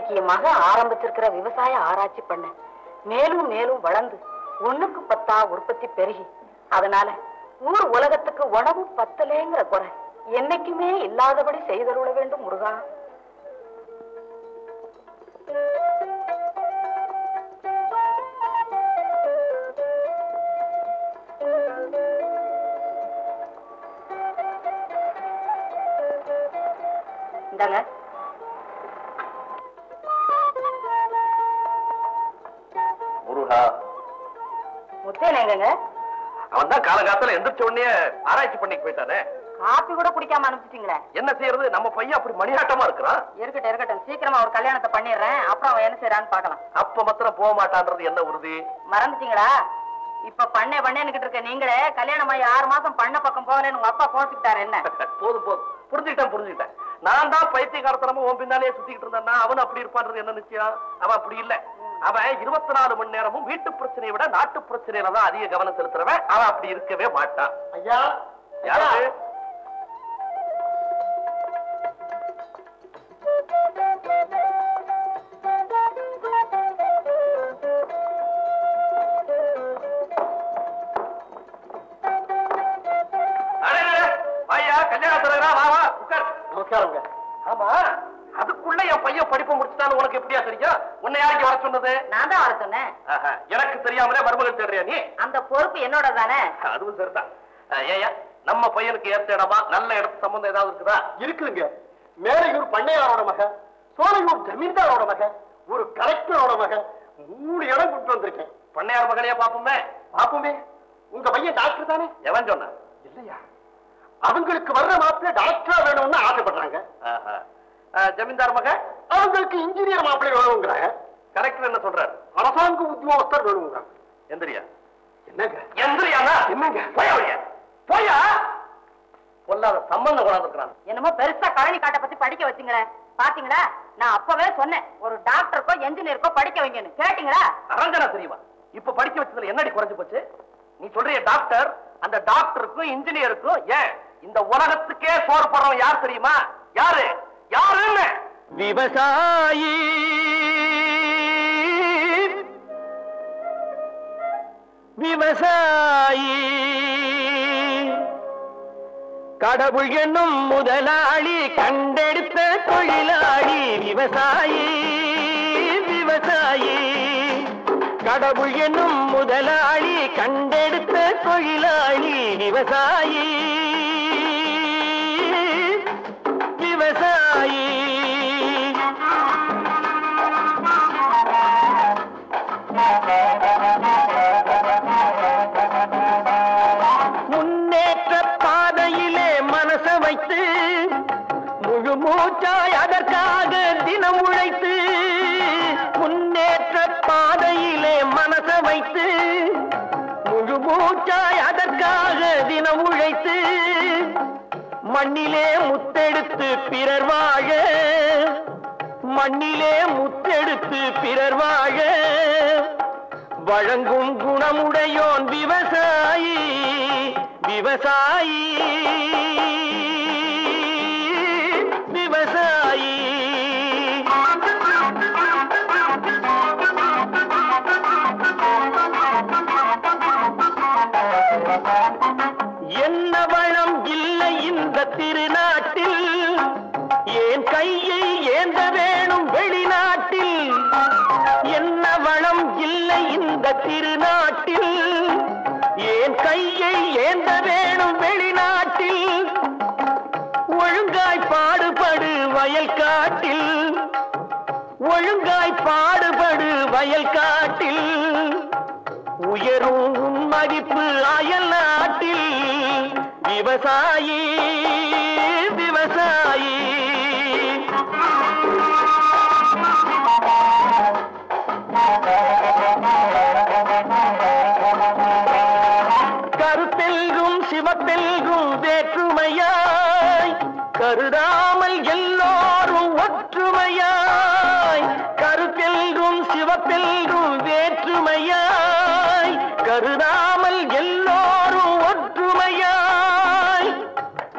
இன்னைக்கு என் மகன் ஆரம்பிச்சிருக்கிற விவசாய ஆராய்ச்சி பண்ண மேலும் மேலும் வளர்ந்து 1க்கு 10 உற்பத்தி பெருகி அதனால ஊர் உலகத்துக்கு உணவு பத்தலேங்கிற குறை என்னைக்குமே இல்லாதபடி செய்தருள வேண்டும் முருகா. இந்தாங்க. முருகா முத்தேன் எங்கங்க? அவன் தான் காலகாலத்துல எந்திரிச்ச உடனே ஆராய்ச்சி பண்ணிட்டு போயிட்டானே. காப்பி கூட குடிக்காம அனுப்பிச்சிட்டீங்களே. என்ன செய்யறது, நம்ம பையன் அப்படி மணியாட்டமா இருக்கிறான். இருக்கட்டும் இருக்கட்டும், சீக்கிரமா ஒரு கல்யாணத்தை பண்ணிடுறேன், அப்புறம் அவன் என்ன செய்யறான்னு பாக்கலாம். அப்ப மாத்திரம் போக மாட்டான்றது என்ன உறுதி? மறந்துட்டீங்களா? இப்ப பண்ணேன்னு இருக்க நீங்களே கல்யாணம் ஆகி 6 மாசம் பண்ண பக்கம் போகலன்னு உங்க அப்பா கோச்சுக்கிட்டாரு. என்ன போதும் போதும், புரிஞ்சுக்கிட்டேன். நான் தான் பைத்தியக்காரத்தனமா உன் பின்னாலே சுத்திக்கிட்டு இருந்தா அவன் அப்படி இருப்பான்றது என்ன நிச்சயம்? அவன் அப்படி இல்ல. அவன் 24 மணி நேரமும் வீட்டு பிரச்சனையை விட நாட்டு பிரச்சனையில தான் அதிக கவனம் செலுத்துறவன். அவன் அப்படி இருக்கவே மாட்டான். ஐயா யாரு? நமஸ்காரங்க. ஆமா, அதுக்குள்ள என் பையன் படிப்பு முடிச்சுட்டான்னு உனக்கு எப்படியா தெரியும்? உன்னை யாருக்கு வர சொன்னது? நான் தான் வர சொன்னேன். எனக்கு தெரியாமலே மருமகள் தேடுறியா நீ? அந்த பொறுப்பு என்னோட தானே. அதுவும் சரிதான். ஏயா நம்ம பையனுக்கு ஏத்த இடமா நல்ல இடத்து சம்பந்தம் ஏதாவது இருக்குதா? இருக்குங்க. மேலையூர் பண்ணையாரோட மகன், சோலையூர் ஜமீன்தாரோட மகன், ஒரு கலெக்டரோட மகன், 3 இடம் கூட்டு வந்திருக்கேன். பண்ணையார் மகனையா பாப்போமே. பாப்போமே. உங்க பையன் டாக்டர் தானே? எவன் சொன்ன? இல்லையா, அவங்களுக்கு வர்ற மாப்பிள்ளை டாக்டரா வேணும்னு ஆசைப்படுறாங்க. ஜமீன்தார் மகன் அவங்களுக்கு இன்ஜினியர் மாப்பிள்ளை வேணுங்கிறாங்க. கரெக்டர் என்ன சொல்றாரு? அரசாங்க உத்தியோகஸ்தர் வேணுங்கிறாங்க. எந்திரியா? என்னங்க எந்திரியானா? என்னங்க? போயா பொல்லாத சம்பந்தம் கொண்டாந்துருக்கான். என்னமோ பெருசா கழனி காட்டை பத்தி படிக்க வச்சுங்களே. பாத்தீங்களா, நான் அப்பவே சொன்னேன் ஒரு டாக்டருக்கோ என்ஜினியருக்கோ படிக்க வைங்கன்னு. கேட்டீங்களா? அரஞ்சனா தெரியுமா? இப்ப படிக்க வச்சதுல என்னடி குறைஞ்சு போச்சு? நீ சொல்றிய டாக்டர், அந்த டாக்டருக்கும் இன்ஜினியருக்கும் ஏன் இந்த உலகத்துக்கே சோறு போடுறவன் யார் தெரியுமா? யாரு யாருன்னு? விவசாயி. விவசாயி கடவுள் என்னும் முதலாளி கண்டெடுத்த தொழிலாளி. விவசாயி விவசாயி கடவுள் என்னும் முதலாளி கண்டெடுத்த தொழிலாளி. விவசாயி விவசாயி முன்னேற்ற பாதையிலே மனச வைத்து முழு மூச்சாய் அதற்காக தினம் உழைத்து. முன்னேற்ற பாதையிலே மனச வைத்து முழு மூச்சாய் அதற்காக தினம் உழைத்து. மண்ணிலே முத்தெடுத்து பிறர் வாழ, மண்ணிலே முத்தெடுத்து பிறர் வாழ வழங்கும் குணமுடையோன் விவசாயி. விவசாயி விவசாயி என்ன வளம் இல்லை இந்த திருநாட்டில், ஏன் கையை ஏந்த வேணும் வெளிநாட்டில். என்ன வளம் இல்லை இந்த திருநாட்டில், ஏன் கையை ஏந்த வேணும் வெளிநாட்டில். ஒழுங்காய் பாடுபடு வயல் காட்டில், ஒழுங்காய் பாடுபடு வயல் காட்டில். உயரும் உன் மதிப்பு அயல் நாட்டில். விவசாயி விவசாயி கருத்தெல்கும் சிவத்தெல்கும் வேற்றுமையாய் கருதாமல் எல்லோரும் ஒற்றுமையாய். கருத்தெல்கும் சிவத்தெல்கும் வேற்றுமையாய் கருதாமல் எல்லோரும் ஒற்றுமையாய்.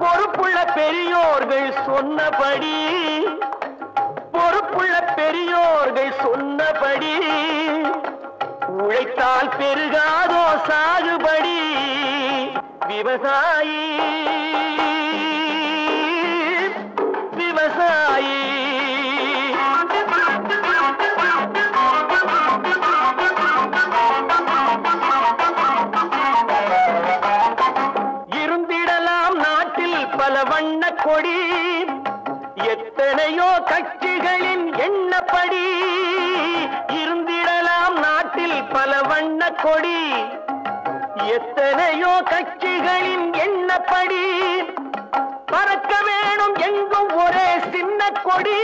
பொறுப்புள்ள பெரியோர்கள் சொன்னபடி, பொறுப்பு பொறுப்புள்ள பெரியோர்கள் சொன்னபடி உழைத்தால் பெருகாதோ சாகுபடி விவசாயி விவசாயி இருந்திடலாம் நாட்டில் பல வண்ண கொடி எத்தனையோ கட்சிகளின் எண்ணப்படி இருந்திடலாம் நாட்டில் பல வண்ண கொடி எத்தனையோ கட்சிகளின் எண்ணப்படி பறக்க வேணும் எங்கும் ஒரே சின்ன கொடி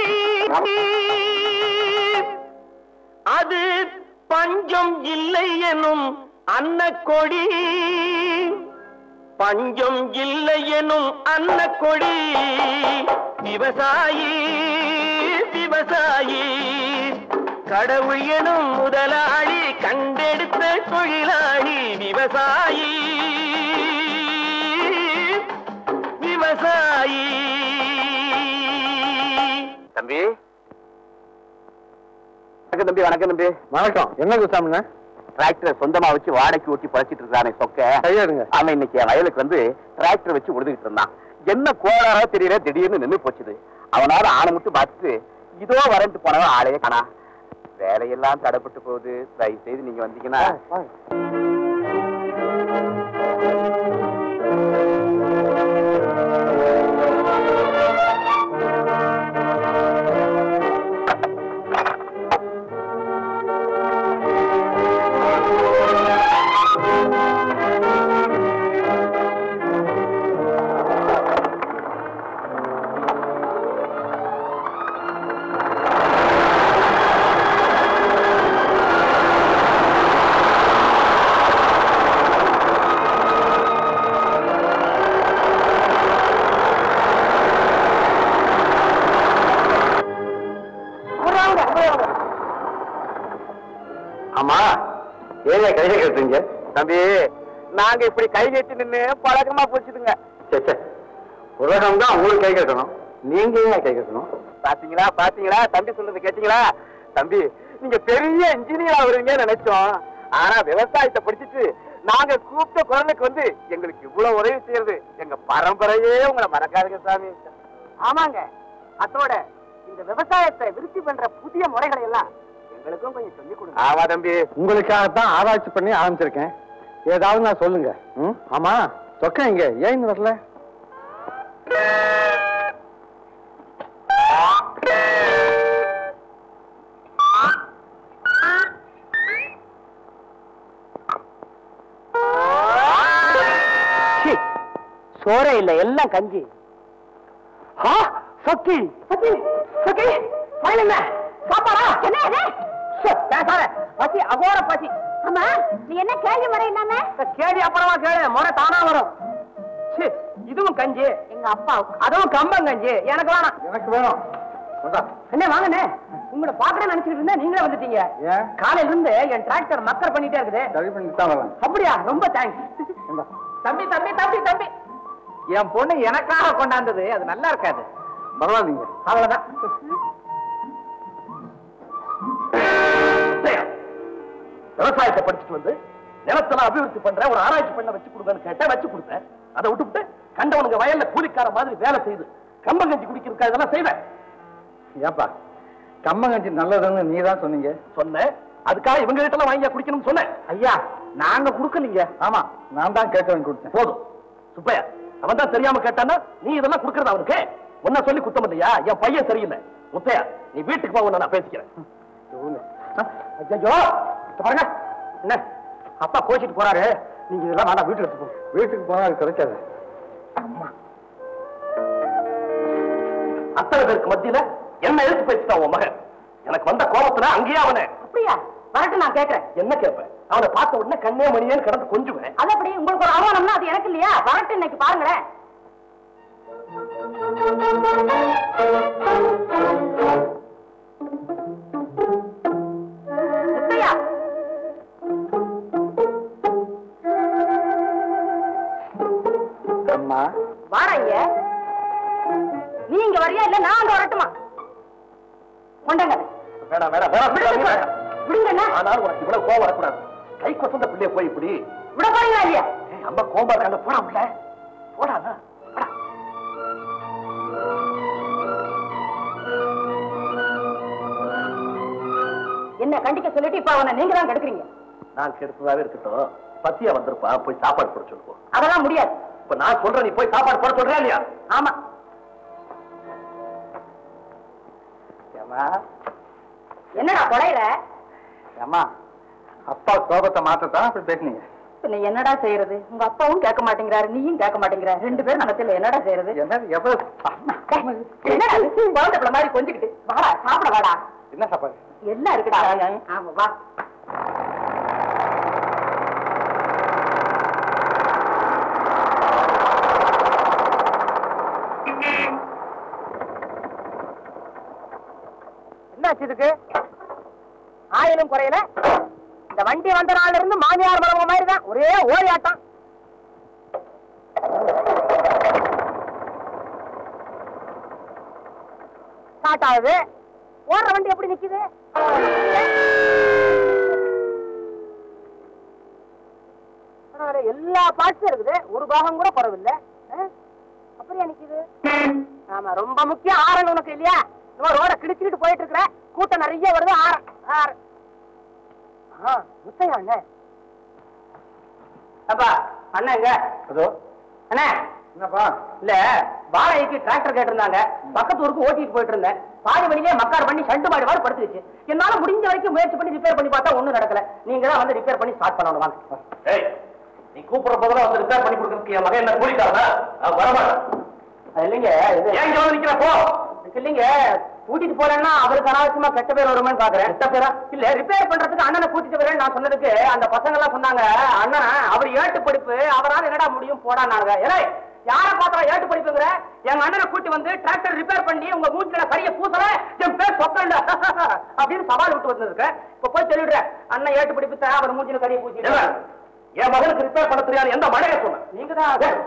அது பஞ்சம் இல்லை எனும் அன்னக்கொடி பஞ்சம் இல்லை எனும் அன்னக்கொடி விவசாயி விவசாயி கடவுள் எனும் முதலாளி கண்டெடுத்த தொழிலாளி விவசாயி விவசாயி. தம்பி வணக்கம் தம்பி. வணக்கம் தம்பி. வணக்கம். என்ன குசாமிங்க? டிராக்டரை சொந்தமா வச்சு வாடகைக்கு ஓட்டி பழச்சிட்டு இருக்கானே சொக்க. அவன் இன்னைக்கு வயலுக்கு வந்து டிராக்டர் வச்சு உழுதுகிட்டு இருந்தான். என்ன கோளாரா தெரியல, திடீர்னு நின்று போச்சுது. அவனால ஆணை மட்டும் பார்த்துட்டு இதோ வரன்ட்டு போனவன் ஆளையே காணா. வேலையெல்லாம் தடைப்பட்டு போகுது. தயவு செய்து நீங்க வந்தீங்கன்னா. ஆமா, ஏன் கையை கட்டுறீங்க? தம்பி, நாங்க இப்படி கை கட்டி நின்று பழக்கமா போச்சுதுங்க. உலகம் தான் உங்களுக்கு கை கட்டணும், நீங்க ஏன் கை கட்டணும்? பாத்தீங்களா பாத்தீங்களா, தம்பி சொல்றது கேட்டீங்களா? தம்பி, நீங்க பெரிய இன்ஜினியர் ஆகுறீங்கன்னு நினைச்சோம். ஆனா விவசாயத்தை படிச்சுட்டு நாங்க கூப்பிட்ட குரலுக்கு வந்து எங்களுக்கு இவ்வளவு உதவி செய்யறது எங்க பரம்பரையே உங்களை மறக்காதுங்க சாமி. ஆமாங்க, அதோட இந்த விவசாயத்தை விருத்தி பண்ற புதிய முறைகளை எல்லாம் எங்களுக்கும் கொஞ்சம் சொல்லிக் கொடுங்க. ஆமா தம்பி, உங்களுக்காகத்தான் ஆராய்ச்சி பண்ணி ஆரம்பிச்சிருக்கேன். ஏதாவது நான் சொல்லுங்க. ஆமா, சொக்க இங்க ஏன் வரல? சோறே இல்ல, எல்லாம் கஞ்சி. சொக்கி சத்தி, சத்தி, என்ன சாப்பாடா? என்ன இது? பசி, அகோர பசி. ஆமா, நீ என்ன கேள்வி முறை இல்லாம? கேள்வி அப்புறமா கேளு, முறை தானா வரும். இதுவும் கஞ்சி எங்க அப்பாவுக்கு, அதுவும் கம்பங்கஞ்சி எனக்கு வேணாம். எனக்கு வேணும். என்ன வாங்கண்ணே, உங்களை பாக்கணும் நினைச்சிட்டு இருந்தேன், நீங்களே வந்துட்டீங்க. காலையில இருந்து என் டிராக்டர் மக்கர் பண்ணிட்டே இருக்குது. சரி பண்ணிட்டு தான் வரேன். அப்படியா? ரொம்ப தேங்க்ஸ். தம்பி தம்பி தம்பி தம்பி, என் பொண்ணு எனக்காக கொண்டாந்தது, அது நல்லா இருக்காது. பரவாயில்லைங்க, அவ்வளவுதான். விவசாயத்தை படிச்சுட்டு வந்து நிலத்தெல்லாம் அபிவிருத்தி பண்ற ஒரு ஆராய்ச்சி பண்ண வச்சு கொடுங்கன்னு கேட்டா வச்சு கொடுத்தேன். அதை விட்டுவிட்டு கண்டவனுங்க வயல்ல கூலிக்கார மாதிரி வேலை செய்து கம்பங்கஞ்சி குடிக்கிறதுக்காக இதெல்லாம் செய்வேன். ஏப்பா, கம்பங்கஞ்சி நல்லதுன்னு நீ தான் சொன்னீங்க. சொன்னேன், அதுக்காக இவங்க கிட்ட எல்லாம் வாங்கி குடிக்கணும்னு சொன்னேன். ஐயா, நாங்க குடுக்கலீங்க. ஆமா, நான் தான் கேட்டவன் கொடுத்தேன். போதும் சுப்பையா, அவன் தான் தெரியாம கேட்டானா நீ இதெல்லாம் குடுக்கறது அவனுக்கு ஒன்ன சொல்லி குத்தம் இல்லையா? என் பையன் சரியில்லை. முத்தையா, நீ வீட்டுக்கு போக, நான் பேசிக்கிறேன். ஐயோ, பாருங்க, என்ன அப்பா கோச்சிட்டு போறாரு, நீங்க இதெல்லாம் வேணா வீட்டுல எடுத்து போ. வீட்டுக்கு போனா அது கிடைக்காது. அத்தனை பேருக்கு மத்தியில என்ன எடுத்து பேசிட்டான் உன் மகன். எனக்கு வந்த கோபத்துல அங்கேயே அவனை. அப்படியா? வரட்டு, நான் கேட்கிறேன். என்ன கேட்பேன்? அவனை பார்த்த உடனே கண்ணே மணியேன்னு கிடந்து கொஞ்சுவேன். அது அப்படி உங்களுக்கு ஒரு அவமானம்னா அது எனக்கு இல்லையா? வரட்டு, இன்னைக்கு பாருங்களேன். அம்மா, வாராங்க. நீங்க வரியா இல்ல நான் அங்க வரட்டுமா? கொண்ட ஆனால் உனக்கு இவ்வளவு கோவம் வரக்கூடாது. கை கொசந்த பிள்ளைய போய் இப்படி விட போறீங்களா இல்லையா? அம்மா கோபம் இருக்காங்க. போடா உள்ள போடா. என்ன கண்டிக்க சொல்லிட்டு இப்ப அவனை நீங்க தான் கெடுக்கிறீங்க. நான் கெடுத்ததாவே இருக்கட்டும். பத்தியா வந்திருப்பா, போய் சாப்பாடு போட சொல்லுவோம். அதெல்லாம் முடியாது. இப்ப நான் சொல்றேன், நீ போய் சாப்பாடு போட சொல்றியா இல்லையா? ஆமா. என்னடா கொலையில? ஏமா அப்பா கோபத்தை மாற்றத்தான் அப்படி பேசுனீங்க. பின்ன என்னடா செய்யறது? உங்க அப்பாவும் கேட்க மாட்டேங்கிறாரு, நீயும் கேட்க மாட்டேங்கிறாரு. 2 பேரும் நடத்துல என்னடா செய்யறது? குழந்தை பிள்ளை மாதிரி கொஞ்சிக்கிட்டு வாடா சாப்பிட வாடா. என்ன சாப்பாடு? எல்லாம் இருக்குடா. ஆமா வா. என்னாச்சு இதுக்கு? ஆயிலும் குறையல. இந்த வண்டி வந்த நாள்ல இருந்து மாமியார் மரவங்க மாதிரி தான் ஒரே ஓடி ஆட்டம். ஸ்டார்ட் ஆகுது. ஓடுற வண்டி எப்படி நிக்குது? எல்லா பார்ட்ஸும் இருக்குது, ஒரு பாகம் கூட குறவில்லை. அப்படியே நிக்குது. ஆமா, ரொம்ப முக்கியம் ஆரன் உனக்கு இல்லையா? ரோட கிழிச்சுக்கிட்டு போயிட்டு இருக்கிற, கூட்டம் நிறைய வருது. ஆரன் முத்தையா அண்ணே. அப்பா அண்ணா எங்க? அண்ணா என்னப்பா? இல்ல வாடகைக்கு டிராக்டர் கேட்டிருந்தாங்க, பக்கத்து ஊருக்கு ஓட்டிட்டு போயிட்டு இருந்தேன். பாதி வழியிலே மக்கார் பண்ணி ஷண்டு மாடி வாடு படுத்துருச்சு. என்னால முடிஞ்ச வரைக்கும் முயற்சி பண்ணி ரிப்பேர் பண்ணி பார்த்தா ஒண்ணும் நடக்கல. நீங்க தான் வந்து ரிப்பேர் பண்ணி ஸ்டார்ட் பண்ணணும். வாங்க. நீ கூப்பிடுற போதெல்லாம் வந்து ரிப்பேர் பண்ணி கொடுக்கறதுக்கு என் மகன் என்ன கூலிக்காரனா? வரமாட்டேன். அது இல்லைங்க, ஏன் இங்க வந்து நிக்கிற? போ. இல்லைங்க, கூட்டிட்டு போறேன்னா அவருக்கு அனாவசியமா கெட்ட பேர் வருமானு பாக்குறேன். கெட்ட பேரா? இல்ல, ரிப்பேர் பண்றதுக்கு அண்ணனை கூட்டிட்டு வரேன்னு நான் சொன்னதுக்கு அந்த பசங்க எல்லாம் சொன்னாங்க, அண்ணன் அவர் ஏட்டு படிப்பு, அவரால் என்னடா முடியும் போடானாங்க. ஏன்னா யார பார்த்தா ஏட்டு படிப்புங்கிற? எங்க அண்ணனை கூட்டி வந்து டிராக்டர் ரிப்பேர் பண்ணி உங்க மூஞ்சில கரிய பூசல, என் பேர் சொக்கண்ட அப்படின்னு சவால் விட்டு வந்திருக்க. இப்ப போய் சொல்லிடுறேன், அண்ணன் ஏட்டு படிப்பு தர, அவர் மூஞ்சில கரிய பூசி. என் மகனுக்கு ரிப்பேர் பண்ண தெரியாது எந்த மழையை சொன்ன? நீங்க தான்.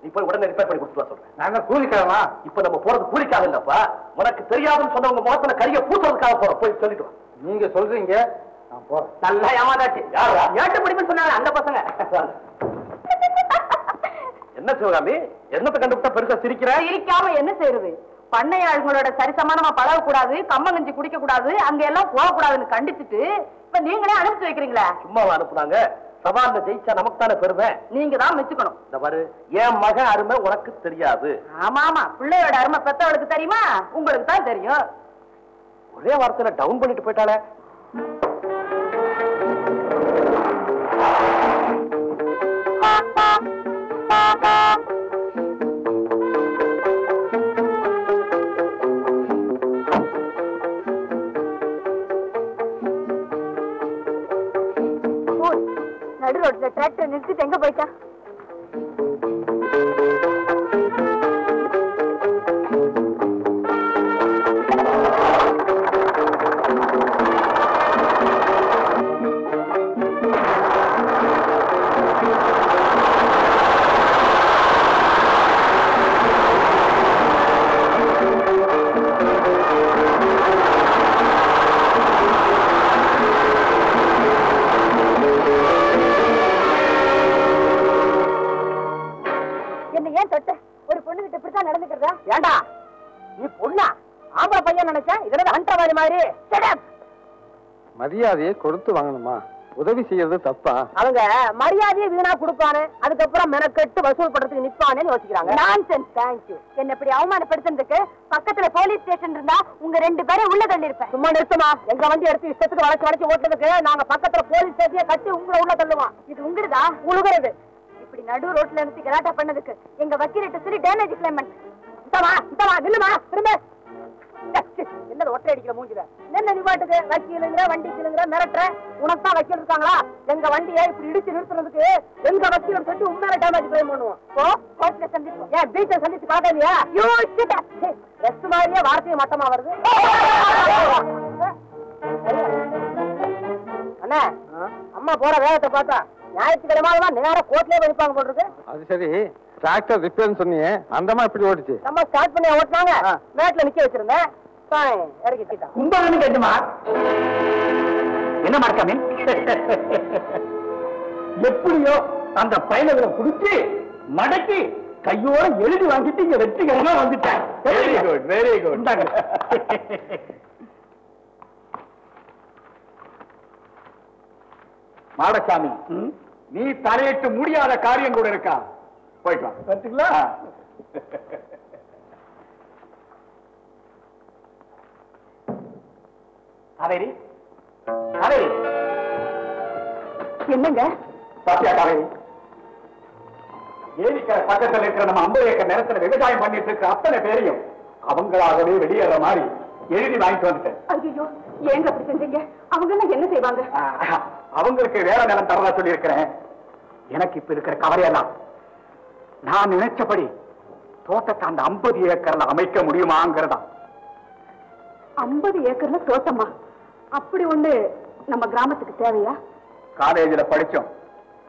நீ போய் உடனே ரிப்பேர் பண்ணி கொடுத்து சொல்றேன். நாங்க கூலிக்காரமா? இப்ப நம்ம போறது கூலிக்காக இல்லப்பா, உனக்கு தெரியாதுன்னு சொன்னவங்க முகத்துல கரிய பூசுறதுக்காக போறோம். போய் சொல்லிட்டு. நீங்க சொல்றீங்க, நான் போறேன். நல்லா ஏமாதாச்சு. யாரா ஏட்டு படிப்புன்னு சொன்னாங்க அந்த பசங்க. என்ன சிவகாமி, என்னத்தை கண்டுபிட்டா பெருசா சிரிக்கிற? சிரிக்காம என்ன செய்யறது? பண்ணையாளர்களோட சரிசமானமா பழக கூடாது, கம்மங்கஞ்சி குடிக்க கூடாது, அங்க எல்லாம் போக கூடாதுன்னு கண்டிச்சுட்டு இப்ப நீங்களே அனுப்பிச்சு வைக்கிறீங்களா? சும்மாவா அனுப்புனாங்க? சவால்ல ஜெயிச்சா நமக்கு தானே பெருமை. நீங்க தான் மெச்சுக்கணும். இந்த பாரு, என் மகன் அருமை உனக்கு தெரியாது. ஆமா ஆமா, பிள்ளையோட அருமை பெத்தவளுக்கு தெரியுமா? உங்களுக்கு தான் தெரியும். ஒரே வார்த்தையில டவுன் பண்ணிட்டு போயிட்டாளே. நடு ரோட்ல டிராக்டர் நிறுத்திட்டு எங்க போயிட்டா? ஏண்டா நீ பொண்ணா? ஆம்பளை பையன் நினைச்சேன், இதெல்லாம் அண்டவாளி மாதிரி. மரியாதையை கொடுத்து வாங்கணுமா? உதவி செய்யறது தப்பா? அவங்க மரியாதையை வீணா கொடுப்பானு, அதுக்கப்புறம் மெனக்கெட்டு வசூல் பண்றதுக்கு நிப்பானு யோசிக்கிறாங்க. நான்சென்ஸ். தேங்க்யூ. என்ன இப்படி அவமானப்படுத்துறதுக்கு பக்கத்துல போலீஸ் ஸ்டேஷன் இருந்தா உங்க 2 பேரும் உள்ள தள்ளி இருப்பேன். சும்மா நிறுத்துமா? எங்க வண்டி எடுத்து இஷ்டத்துக்கு வளைச்சு ஓட்டுறதுக்கு நாங்க பக்கத்துல போலீஸ் ஸ்டேஷனை கட்டி உங்களை உள்ள தள்ளுவோம். இது உங்களுதா? உழுகுறது. இப்படி நடு ரோட்ல இருந்து கலாட்டா பண்ணதுக்கு எங்க வக்கீல்கிட்ட சொல்லி டேமேஜ் கிளைம் பண்ண. நில்லுமா, திரும்ப. என்னது ஒற்றை அடிக்கிற மூஞ்சில? என்ன நீ பாட்டுக்கு வக்கீலுங்கிற வண்டிக்குங்கிற மிரட்டுற? உனக்கு தான் வக்கீல் இருக்காங்களா? எங்க வண்டியை இப்படி இடிச்சு நிறுத்துறதுக்கு எங்க வக்கீல் சொல்லி உண்மையில டேமேஜ் கிளைம் பண்ணுவோம். கோர்ட்ல சந்திப்போம். ஏன் பீச்சை சந்திச்சு பாக்கலையா? ரெஸ்ட் மாதிரியே வார்த்தையும் மட்டமா வருது. அண்ணா, அம்மா போற வேகத்தை பார்த்தா ஞாயிற்றுக்கிழமை நேர கோர்ட்லயே வைப்பாங்க போட்டுருக்கு. அது சரி, டிராக்டர் ரிப்பேர்னு சொன்னீங்க, அந்தமா இப்படி ஓடிச்சு? நம்ம ஸ்டார்ட் பண்ணி ஓட்டினாங்க, மேட்ல நிக்க வச்சிருந்தேன். கும்பகன்னு கேட்டுமா என்ன மார்க்காமே எப்படியோ அந்த பயணங்களை குடிச்சு மடக்கி கையோட எழுதி வாங்கிட்டு இங்க வெற்றிகரமா வந்துட்டேன். Very good very good. Madasamy, நீ தலையிட்டு முடியாத காரியம் கூட இருக்கா? போயிட்டு வா. பாத்தீங்களா? காவேரி, காவேரி, என்னங்க பாத்தியா காவேரி, ஏரிக்கரை பக்கத்தில் இருக்கிற நம்ம 50 ஏக்கர் நிலத்துல விவசாயம் பண்ணிட்டு இருக்கிற அத்தனை பேரையும் அவங்களாகவே வெளியேற மாதிரி எழுதி வாங்கிட்டு வந்துட்டேன். ஐயோ, ஏங்க அப்படி செஞ்சீங்க? அவங்க என்ன செய்வாங்க? அவங்களுக்கு வேற நிலம் தரதா சொல்லி இருக்கிறேன். எனக்கு இப்ப இருக்கிற கவலையெல்லாம் நான் நினைச்சபடி தோட்டத்தை அந்த 50 ஏக்கர்ல அமைக்க முடியுமாங்கிறதா. 50 ஏக்கர்ல தோட்டமா? அப்படி ஒண்ணு நம்ம கிராமத்துக்கு தேவையா? காலேஜில் படிச்சோம்,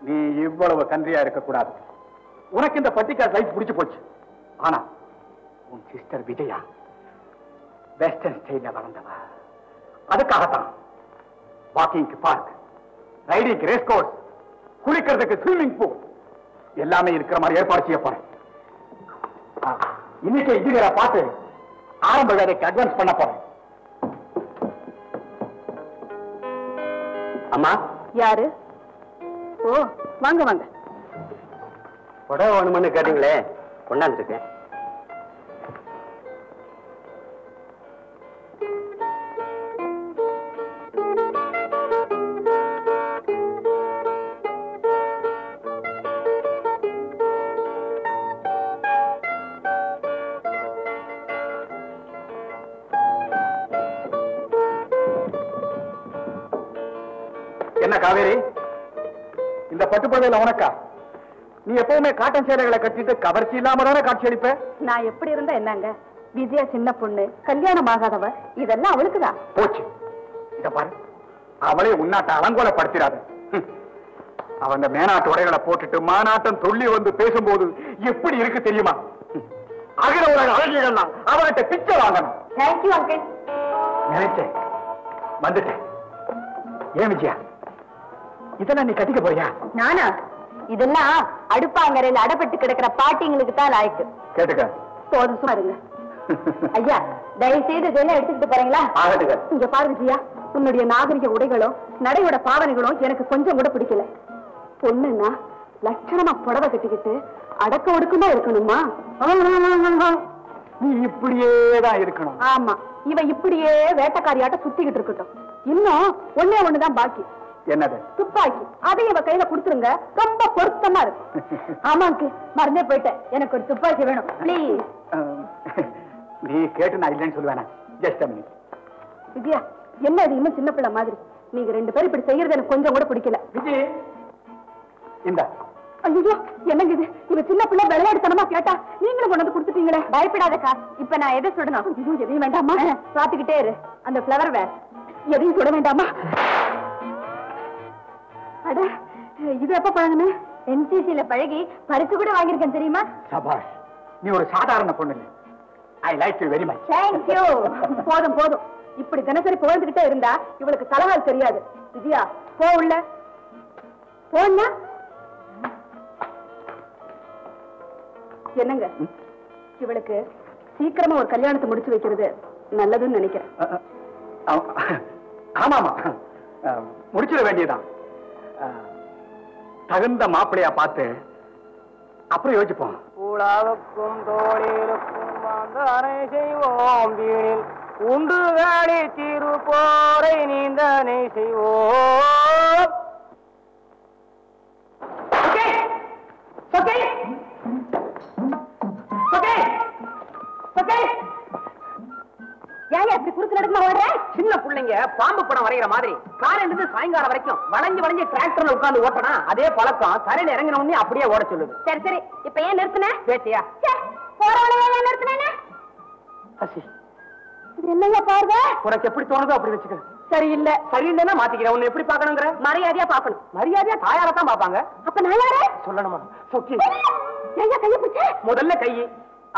நீ இவ்வளவு கன்றியா இருக்க கூடாது. உனக்கு இந்த பட்டிக்காட் லைஃப் பிடிச்சு போச்சு. ஆனா உன் சிஸ்டர் விஜயா வெஸ்டர்ன் ஸ்டைல வளர்ந்தவ. அதுக்காகத்தான் வாக்கிங்க்கு பார்க், ரைடிங்க்கு ரேஸ் கோர்ஸ், குளிக்கிறதுக்கு ஸ்விம்மிங் பூல் எல்லாமே இருக்கிற மாதிரி ஏற்பாடு செய்ய போறேன். இன்னைக்கு இன்ஜினியரை பார்த்து ஆரம்ப வேலைக்கு அட்வான்ஸ் பண்ண போறேன். அம்மா. யாரு? ஓ, வாங்க வாங்க. புடவை வேணும்னு கேட்டீங்களே, கொண்டாந்துருக்கேன். என்ன காவேரி, இந்த பட்டுப்புடவையில உனக்கா? நீ எப்பவுமே காட்டன் சேலைகளை கட்டிட்டு கவர்ச்சி இல்லாம தானே காட்சி அளிப்ப? நான் எப்படி இருந்தா என்னங்க? விஜயா சின்ன பொண்ணு, கல்யாணம் ஆகாதவ, இதெல்லாம் அவளுக்குதான். போச்சு. இத பாரு, அவளே உன்னாட்ட அலங்கோலப்படுத்திடாத. அவங்க மேனாட்டு உடைகளை போட்டுட்டு மாநாட்டம் சொல்லி வந்து பேசும்போது எப்படி இருக்கு தெரியுமா? அகில உலக அழகிகள்லாம் அவர்கிட்ட பிச்சை வாங்கணும். Thank you uncle. நினைச்சேன், வந்துட்டேன். ஏன் விஜயா, இதெல்லாம் நீ கட்டிக்க போறியா? நானா? இதெல்லாம் அடுப்பாங்கரையில் அடப்பட்டு கிடக்கிற பாட்டிங்களுக்கு தான் லாய்க்கு. கேட்டுக்க. போதும், சும்மா இருங்க. ஐயா, தயவு செய்து இதெல்லாம் எடுத்துக்கிட்டு போறீங்களா? ஆகட்டுங்க. இங்க பாரு விஜயா, உன்னுடைய நாகரிக உடைகளும் நடையோட பாவனைகளும் எனக்கு கொஞ்சம் கூட பிடிக்கல. பொண்ணுன்னா லட்சணமா புடவை கட்டிக்கிட்டு அடக்க ஒடுக்கமா இருக்கணுமா? நீ இப்படியே தான் இருக்கணும். ஆமா, இவ இப்படியே வேட்டக்காரியாட்ட சுத்திக்கிட்டு இருக்கட்டும். இன்னும் ஒண்ணே ஒண்ணுதான் பாக்கி. என்னது? துப்பாக்கி. அதையும் இவ கையில கொடுத்துருங்க, ரொம்ப பொருத்தமா இருக்கு. ஆமாக்கு, மறந்தே போயிட்டேன், எனக்கு ஒரு துப்பாக்கி வேணும் ப்ளீஸ். நீ கேட்டு நான் இல்லைன்னு சொல்லுவேனா? Just a minute. விஜயா, என்ன இது இன்னும் சின்ன பிள்ளை மாதிரி? நீங்க 2 பேரும் இப்படி செய்யறது எனக்கு கொஞ்சம் கூட பிடிக்கல. விஜய், இந்த ஐயோ, என்னங்க இது? இவ சின்ன பிள்ளை விளையாடுத்தனமா கேட்டா நீங்களும் கொண்டு வந்து கொடுத்துட்டீங்களே. பயப்படாதக்கா, இப்ப நான் எதை சுடணும்? ஐயோ, எதையும் வேண்டாமா, பாத்துக்கிட்டே இரு. அந்த பிளவர் வேர் எதையும் சுட வேண்டாமா? அட, இது எப்ப பழகுன? NCCல பழகி பரிசு கூட வாங்கியிருக்கேன் தெரியுமா? சபாஷ், நீ ஒரு சாதாரண பொண்ணு இல்லை. I like you very much. Thank you. போதும் போதும், இப்படி தினசரி புகழ்ந்துகிட்டே இருந்தா இவளுக்கு தலைவால் தெரியாது. விஜயா, போ உள்ள போன்னா. என்னங்க, இவளுக்கு சீக்கிரமா ஒரு கல்யாணத்தை முடிச்சு வைக்கிறது நல்லதுன்னு நினைக்கிறேன். ஆமாமா, முடிச்சிட வேண்டியதான். தகுந்த மாப்பிள்ளையா பார்த்து அப்புறம் யோசிப்போம். உலாவுக்கும் தோழிலுக்கும் வந்தனை செய்வோம், வீணில் உண்டு வேடி திருப்போரை நீந்தனை செய்வோம். சின்ன பிள்ளைங்க பாம்பு படம் வரைகிற மாதிரி காலையில இருந்து சாயங்காலம் வரைக்கும் வளைஞ்சு வளைஞ்சு டிராக்டர்ல உட்கார்ந்து ஓட்டனா அதே பழக்கம் தரையில இறங்கின உடனே அப்படியே ஓட சொல்லுது. சரி சரி, இப்ப ஏன் நிறுத்தின? பேட்டியா என்னங்க பாருங்க, உனக்கு எப்படி தோணுதோ அப்படி வச்சுக்க. சரியில்லை சரியில்லைன்னா மாத்திக்கிறேன். உன்னை எப்படி பாக்கணுங்கிற? மரியாதையா பாக்கணும். மரியாதையா தாயாரத்தான் பாப்பாங்க. அப்ப நான் யாரு சொல்லணுமா? சொக்கி. கைய பிடிச்ச முதல்ல கை,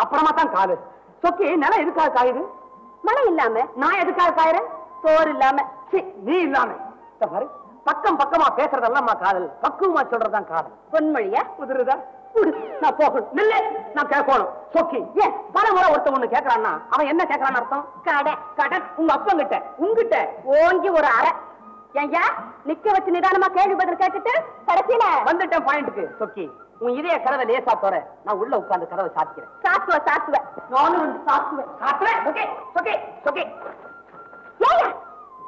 அப்புறமா தான் காலு. சொக்கி நிலம் எதுக்காக காயுது? மழை இல்லாம நான் எதுக்காக காயறேன்? சோறு இல்லாம. நீ இல்லாம பாரு, பக்கம் பக்கமா பேசுறதெல்லாம் காதல், பக்குவமா சொல்றதான் காதல். பொன்மொழியா உதிருதா? நான் போகணும். இல்ல, நான் கேட்கணும். சொக்கி ஏன் பல முறை ஒருத்த ஒண்ணு கேட்கறான்னா அவன் என்ன கேட்கறான்னு அர்த்தம்? கடை கடை உங்க அப்பங்கிட்ட, உங்ககிட்ட ஓங்கி ஒரு அரை. ஐயா நிக்க வச்சு நிதானமா கேள்வி பதில் கேட்டுட்டு கடைசியில வந்துட்டேன் பாயிண்ட்டுக்கு. சொக்கி, உன் இதய கதவை லேசா போற, நான் உள்ள உட்கார்ந்து கதவை சாத்திக்கிறேன். சாத்துவ நானும் வந்து சாத்துவேன். சொக்கி சொக்கி சொக்கி. ஏயா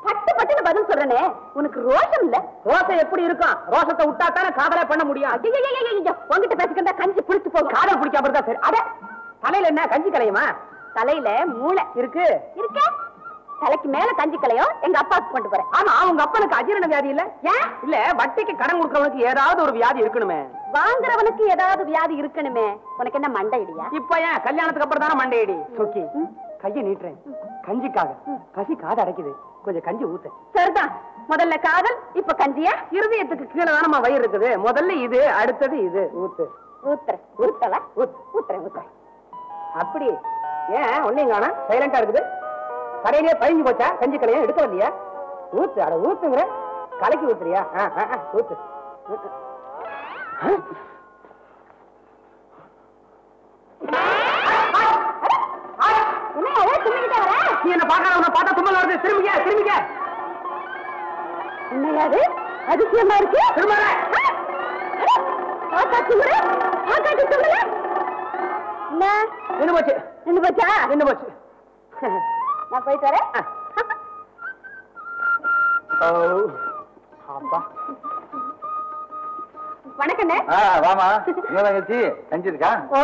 பட்டு பட்டுன்னு பதில் சொல்றனே, உனக்கு ரோஷம் இல்ல? ரோஷம் எப்படி இருக்கும்? ரோஷத்தை விட்டா தானே காதலே பண்ண முடியும். உங்ககிட்ட பேசிக்கிட்டா கஞ்சி புடிச்சு போகும். காதல் பிடிக்காம இருந்தா சரி. அட தலையில என்ன கஞ்சி கலையுமா? தலையில மூளை இருக்கு. தலைக்கு மேல கஞ்சி கலையும் எங்க அப்பாவுக்கு கொண்டு போறேன். ஆமா, உங்க அப்பனுக்கு அஜீரண வியாதி இல்ல? ஏன் இல்ல? வட்டிக்கு கடன் கொடுக்கறவனுக்கு ஏதாவது ஒரு வியாதி இருக்கணுமே. வாங்குறவனுக்கு ஏதாவது வியாதி இருக்கணுமே. உனக்கு என்ன மண்டை இடியா? இப்ப ஏன் கல்யாணத்துக்கு அப்புறம் தானே மண்டை இடி? சொக்கி கையை நீட்டுறேன் கஞ்சிக்காக. பசி காது அடைக்குது, கொஞ்சம் கஞ்சி ஊத்து. சரிதான், முதல்ல காதல், இப்ப கஞ்சியா? இருதயத்துக்கு கீழே தானமா வயிறு இருக்குது. முதல்ல இது, அடுத்தது இது. ஊத்து. ஊத்துறேன். அப்படி ஏன் ஒன்னையும் காணா சைலண்டா இருக்குது? கடையிலே பழிஞ்சு போச்சா? கஞ்சி கலையா எடுக்க வரலையா? ஊத்து. அட ஊத்துங்கிற, கலைக்கு ஊத்துறியா? ஊத்து. நீ என்ன பாக்காத, பார்த்தா தும்மல் வருது. திரும்பிக்க. என்னையாது அதிசயமா இருக்கு? நின்னு போச்சு. நான் போயிட்டு வரேன். வணக்கண்ணே. வாமா. என்ன தங்கச்சி கஞ்சி இருக்கா? ஓ,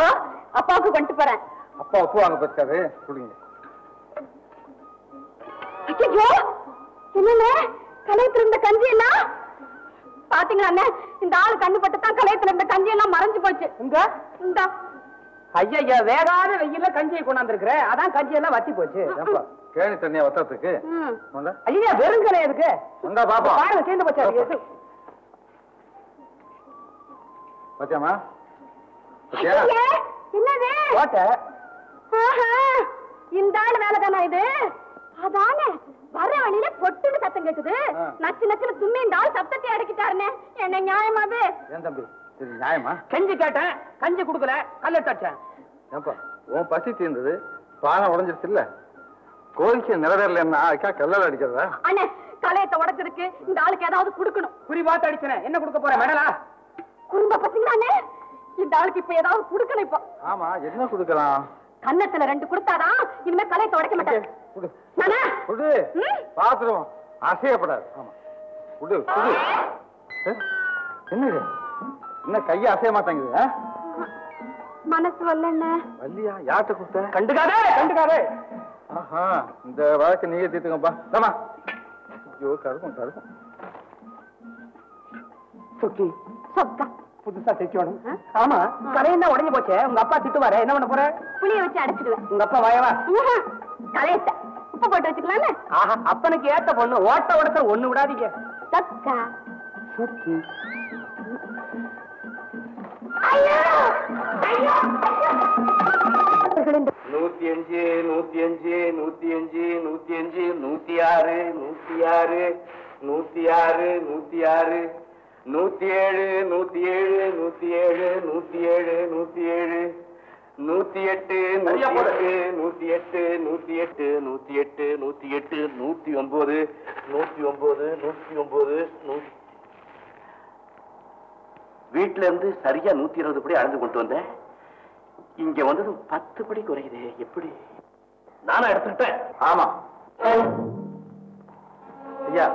அப்பாவுக்கு கொண்டு போறேன். அப்பா உப்பு வாங்க போயிருக்காரு, கொடுங்க. ஐயோ, என்னண்ணே கலையத்துல இருந்த கஞ்சி எல்லாம் பாத்தீங்களா? இந்த ஆளு கண்ணு பட்டு தான் கலையத்துல இருந்த கஞ்சி எல்லாம் மறைஞ்சு போச்சு. இந்த ஐயா வேகாத வெயில கஞ்சியை கொண்டாந்துருக்குற, அதான் கஞ்சி எல்லாம் வத்தி போச்சு. கேணி தண்ணியா வத்தத்துக்கு ஐயா வெறுங்கலை எதுக்கு? பாப்பா பாருங்க, சேர்ந்து போச்சு. பாத்தியாமா? என்னது இந்த ஆளு வேலை தானே இது? அதானே வர வழியில பொட்டுன்னு சத்தம் கேக்குது. நச்சு தும்மி இந்த ஆள் சத்தத்தை அடக்கிட்டாருன்னு. என்ன நியாயமா அது? ஏன் தம்பி இது நியாயமா? கஞ்சி கேட்டேன், கஞ்சி குடுக்கல, கல்லட்டேன். ஏப்பா உன் பசி தீர்ந்தது, பானை உடஞ்சிருச்சு இல்ல? கோரிக்கை நிறைவேறலன்னா அதுக்கா கல்லல் அடிக்கிறதா? அண்ணே கலையத்தை உடச்சிருக்கு, இந்த ஆளுக்கு ஏதாவது குடுக்கணும். குறி பார்த்து அடிச்சேன். என்ன கொடுக்க போற? மெடலா? குறும்ப பசங்களானே, இந்த ஆளுக்கு இப்ப ஏதாவது குடுக்கணும். இப்போ ஆமா, என்ன கொடுக்கலாம்? கன்னத்துல 2 கொடுத்தாதான் இனிமே கலையத்தை உடைக்க மாட்டேன். பாத்துருவோம், அசையப்படாது. ஆமா குடு. என்னது என்ன கைய அசைய மாட்டேங்குது? மனசு வரல. வள்ளியா? யார்கிட்ட கொடுத்த? கண்டுக்காதே. ஆஹா, இந்த வழக்கு நீங்க தீர்த்துங்கப்பா. ஆமா. ஐயோ கருக்கும். சுக்கி சொக்கா புதுசா தைக்கணும். ஆமா, கலையம் தான் உடஞ்சு போச்சே. உங்க அப்பா திட்டுவாரு, என்ன பண்ண போற? புளிய வச்சு அடைச்சிடுவேன். உங்க அப்பா வயவா? கலையத்தை உப்பு போட்டு வச்சுக்கலாம்ல. ஆஹா, அப்பனுக்கு ஏத்த பொண்ணு. ஓட்ட உடத்த ஒண்ணு விடாதீங்க. சொக்கா சுக்கி 105, 105, 105, 105, 106, 106, 106, 106, 107, 107, 107, 107, 107, 108, 108, 108, 108, 108, 108, 109, 109, 109, வீட்டுல இருந்து சரியா 120 படி அளந்து கொண்டு வந்தேன். இங்க வந்தது 10 படி குறையுது. எப்படி? நானும் எடுத்துக்கிட்டேன். ஆமா ஐயா,